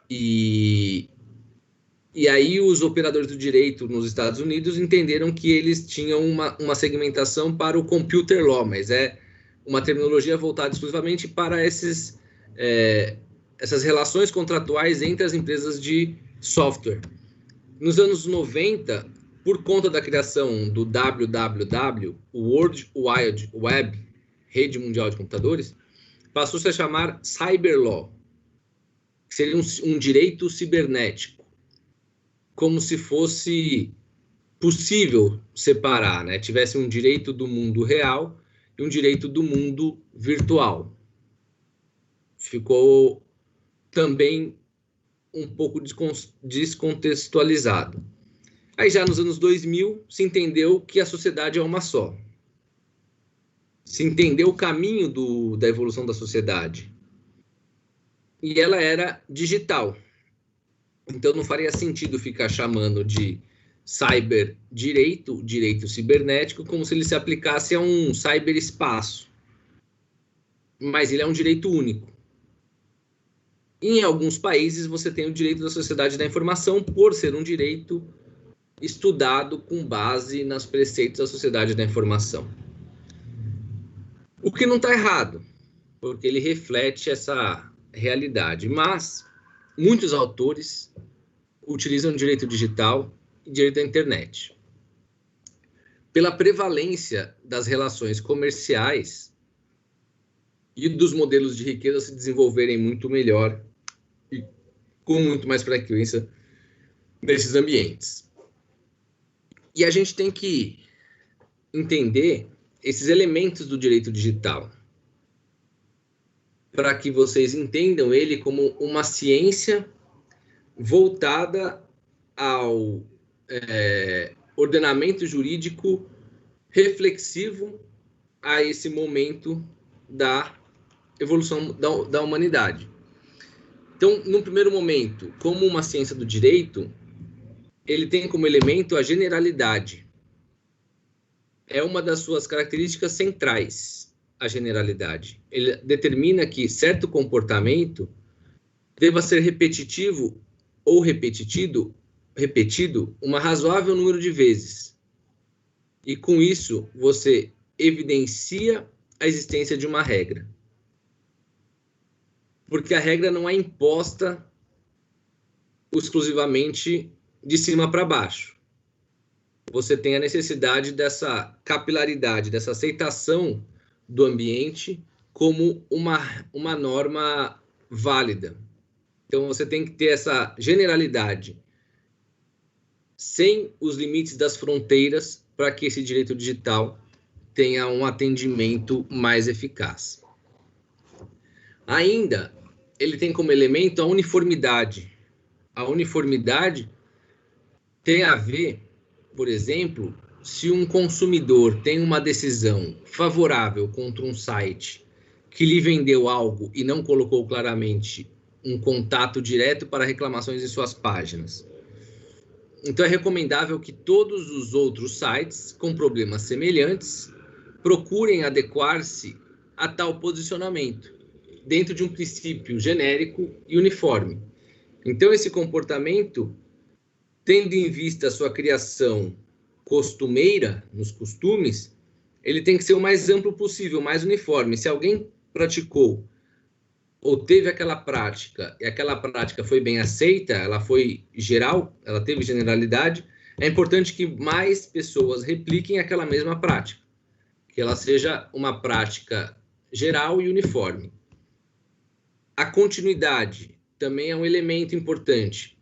E aí os operadores do direito nos Estados Unidos entenderam que eles tinham uma segmentação para o computer law, mas é uma terminologia voltada exclusivamente para essas relações contratuais entre as empresas de software. Nos anos 90, por conta da criação do WWW, o World Wide Web, Rede Mundial de Computadores, passou-se a chamar Cyber Law, que seria um direito cibernético, como se fosse possível separar, né? Tivesse um direito do mundo real e um direito do mundo virtual. Ficou também um pouco descontextualizado. Aí já nos anos 2000 se entendeu que a sociedade é uma só. Se entendeu o caminho da evolução da sociedade. E ela era digital. Então não faria sentido ficar chamando de cyberdireito, direito cibernético, como se ele se aplicasse a um cyberespaço. Mas ele é um direito único. Em alguns países, você tem o direito da sociedade da informação, por ser um direito estudado com base nos preceitos da sociedade da informação. O que não está errado, porque ele reflete essa realidade. Mas muitos autores utilizam direito digital e direito à internet. Pela prevalência das relações comerciais e dos modelos de riqueza se desenvolverem muito melhor e com muito mais frequência nesses ambientes. E a gente tem que entender esses elementos do direito digital para que vocês entendam ele como uma ciência voltada ao ordenamento jurídico reflexivo a esse momento da evolução da humanidade. Então, no primeiro momento, como uma ciência do direito, ele tem como elemento a generalidade. É uma das suas características centrais, a generalidade. Ele determina que certo comportamento deva ser repetitivo ou repetido uma razoável número de vezes. E com isso, você evidencia a existência de uma regra. Porque a regra não é imposta exclusivamente de cima para baixo. Você tem a necessidade dessa capilaridade, dessa aceitação do ambiente como uma norma válida. Então, você tem que ter essa generalidade, sem os limites das fronteiras, para que esse direito digital tenha um atendimento mais eficaz. Ainda, ele tem como elemento a uniformidade. A uniformidade tem a ver, por exemplo, se um consumidor tem uma decisão favorável contra um site que lhe vendeu algo e não colocou claramente um contato direto para reclamações em suas páginas. Então, é recomendável que todos os outros sites com problemas semelhantes procurem adequar-se a tal posicionamento, dentro de um princípio genérico e uniforme. Então, esse comportamento, tendo em vista a sua criação costumeira, nos costumes, ele tem que ser o mais amplo possível, mais uniforme. Se alguém praticou ou teve aquela prática, e aquela prática foi bem aceita, ela foi geral, ela teve generalidade, é importante que mais pessoas repliquem aquela mesma prática, que ela seja uma prática geral e uniforme. A continuidade também é um elemento importante.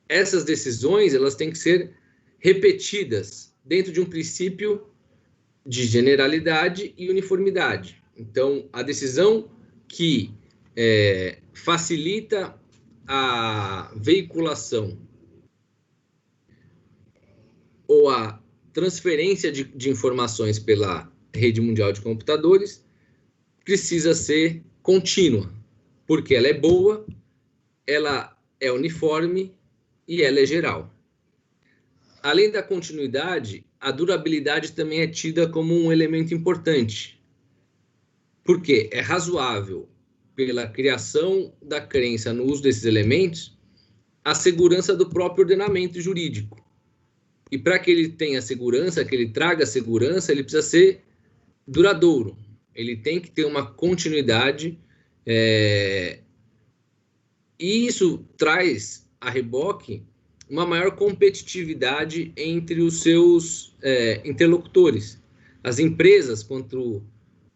Essas decisões, elas têm que ser repetidas dentro de um princípio de generalidade e uniformidade. Então, a decisão que facilita a veiculação ou a transferência de informações pela rede mundial de computadores precisa ser contínua, porque ela é boa, ela é uniforme e ela é geral. Além da continuidade, a durabilidade também é tida como um elemento importante, porque é razoável, pela criação da crença no uso desses elementos, a segurança do próprio ordenamento jurídico. E para que ele tenha segurança, que ele traga segurança, ele precisa ser duradouro. Ele tem que ter uma continuidade, e isso traz a reboque uma maior competitividade entre os seus interlocutores. As empresas, quanto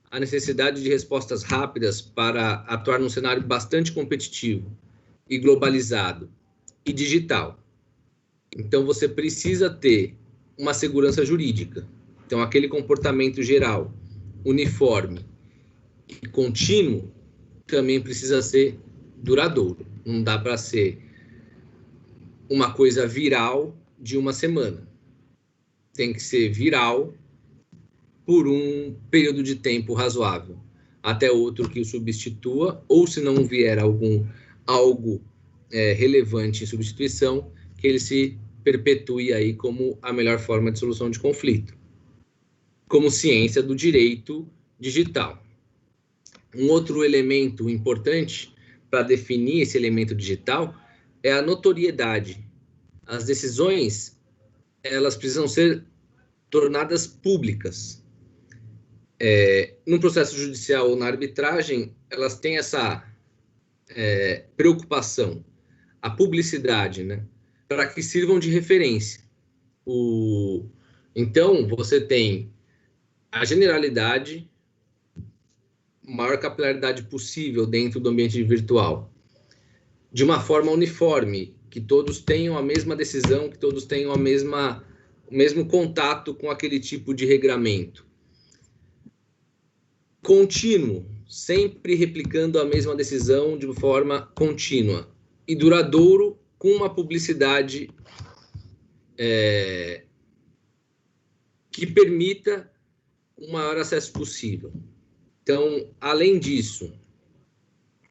a necessidade de respostas rápidas para atuar num cenário bastante competitivo e globalizado e digital. Então, você precisa ter uma segurança jurídica. Então, aquele comportamento geral, uniforme e contínuo também precisa ser duradouro. Não dá para ser uma coisa viral de uma semana. Tem que ser viral por um período de tempo razoável, até outro que o substitua, ou se não vier algo relevante em substituição, que ele se perpetue aí como a melhor forma de solução de conflito, como ciência do direito digital. Um outro elemento importante para definir esse elemento digital é a notoriedade. As decisões, elas precisam ser tornadas públicas. No processo judicial ou na arbitragem, elas têm essa preocupação, a publicidade, né, para que sirvam de referência. Então, você tem a generalidade, maior capilaridade possível dentro do ambiente virtual, de uma forma uniforme, que todos tenham a mesma decisão, que todos tenham o mesmo contato com aquele tipo de regramento. Contínuo, sempre replicando a mesma decisão de forma contínua. E duradouro, com uma publicidade que permita o maior acesso possível. Então, além disso,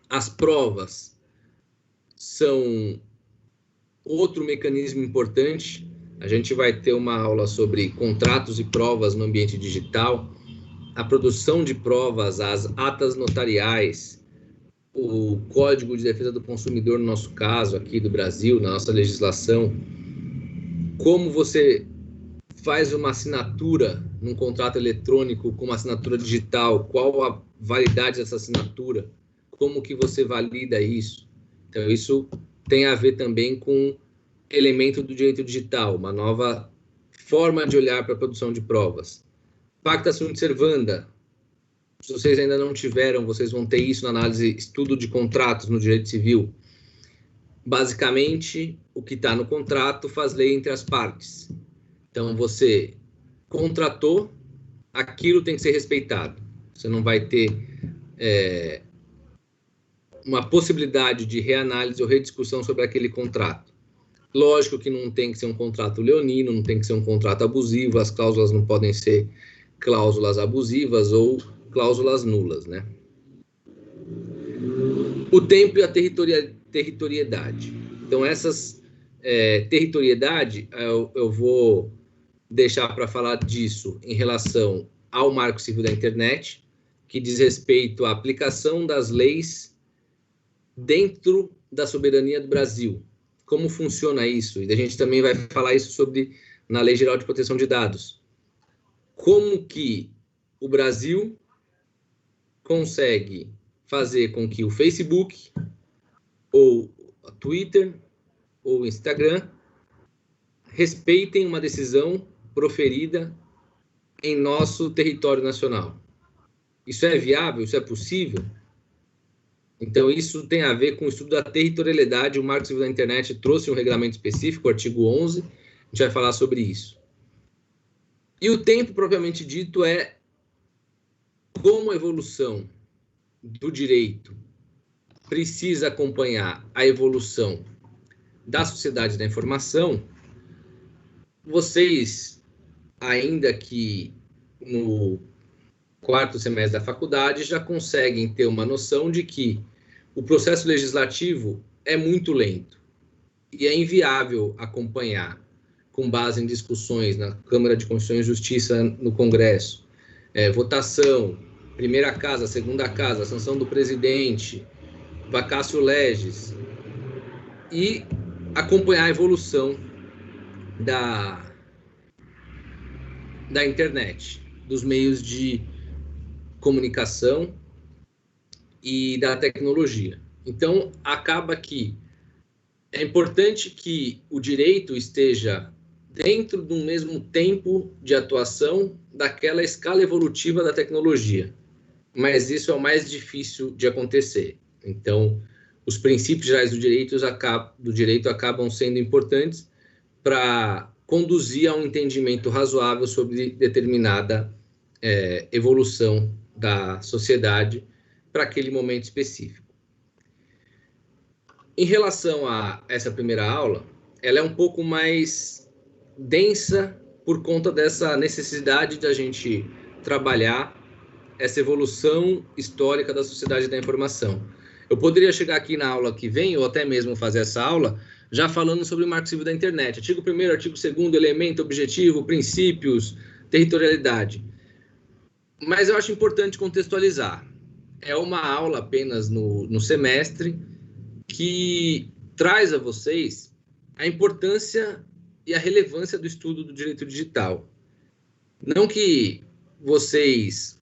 as provas são outro mecanismo importante. A gente vai ter uma aula sobre contratos e provas no ambiente digital, a produção de provas, as atas notariais, o Código de Defesa do Consumidor, no nosso caso aqui do Brasil, na nossa legislação, como você faz uma assinatura num contrato eletrônico com uma assinatura digital, qual a validade dessa assinatura, como que você valida isso. Então, isso tem a ver também com elemento do direito digital, uma nova forma de olhar para a produção de provas. Pacta sunt servanda. Se vocês ainda não tiveram, vocês vão ter isso na análise, estudo de contratos no direito civil. Basicamente, o que está no contrato faz lei entre as partes. Então, você contratou, aquilo tem que ser respeitado. Você não vai ter uma possibilidade de reanálise ou rediscussão sobre aquele contrato. Lógico que não tem que ser um contrato leonino, não tem que ser um contrato abusivo, as cláusulas não podem ser cláusulas abusivas ou cláusulas nulas, né? O tempo e a territoriedade. Então, essas territoriedade, eu vou deixar para falar disso em relação ao Marco Civil da Internet, que diz respeito à aplicação das leis dentro da soberania do Brasil. Como funciona isso? E a gente também vai falar isso na Lei Geral de Proteção de Dados. Como que o Brasil consegue fazer com que o Facebook, ou o Twitter, ou o Instagram, respeitem uma decisão proferida em nosso território nacional. Isso é viável? Isso é possível? Então, isso tem a ver com o estudo da territorialidade. O Marco Civil da Internet trouxe um regulamento específico, o artigo 11, a gente vai falar sobre isso. E o tempo, propriamente dito, é como a evolução do direito precisa acompanhar a evolução da sociedade da informação. Vocês, ainda que no quarto semestre da faculdade, já conseguem ter uma noção de que o processo legislativo é muito lento e é inviável acompanhar com base em discussões na Câmara de Constituição e Justiça no Congresso, votação, primeira casa, segunda casa, sanção do presidente, vacatio legis, e acompanhar a evolução da internet, dos meios de comunicação e da tecnologia. Então, acaba que é importante que o direito esteja dentro do mesmo tempo de atuação daquela escala evolutiva da tecnologia. Mas isso é o mais difícil de acontecer. Então, os princípios gerais do direito acabam sendo importantes para conduzir a um entendimento razoável sobre determinada evolução da sociedade para aquele momento específico. Em relação a essa primeira aula, ela é um pouco mais densa por conta dessa necessidade de a gente trabalhar essa evolução histórica da sociedade da informação. Eu poderia chegar aqui na aula que vem, ou até mesmo fazer essa aula, já falando sobre o Marco Civil da Internet. Artigo 1º, artigo 2º, elemento, objetivo, princípios, territorialidade. Mas eu acho importante contextualizar. é uma aula apenas no semestre que traz a vocês a importância e a relevância do estudo do direito digital. Não que vocês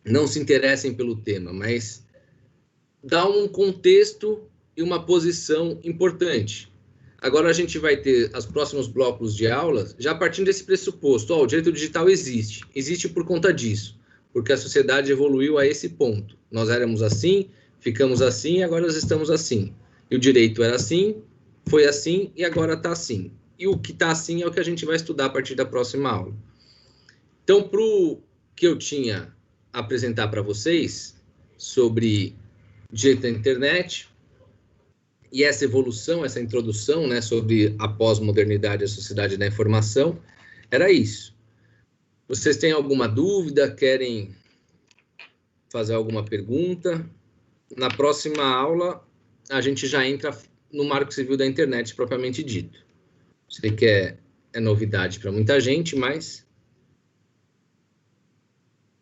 não se interessem pelo tema, mas dá um contexto e uma posição importante. Agora a gente vai ter os próximos blocos de aulas já partindo desse pressuposto. O direito digital existe por conta disso, porque a sociedade evoluiu a esse ponto. Nós éramos assim, ficamos assim, agora nós estamos assim. E o direito era assim, foi assim e agora está assim. E o que está assim é o que a gente vai estudar a partir da próxima aula. Então, para o que eu tinha a apresentar para vocês sobre direito da internet e essa evolução, essa introdução, né, sobre a pós-modernidade e a sociedade da informação, era isso. Vocês têm alguma dúvida? Querem fazer alguma pergunta? Na próxima aula, a gente já entra no Marco Civil da Internet, propriamente dito. Sei que é novidade para muita gente, mas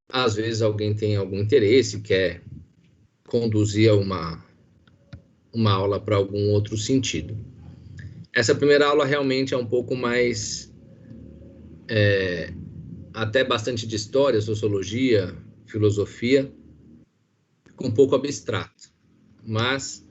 às vezes alguém tem algum interesse, quer conduzir uma aula para algum outro sentido. Essa primeira aula realmente é um pouco mais, até bastante de história, sociologia, filosofia, um pouco abstrato. Mas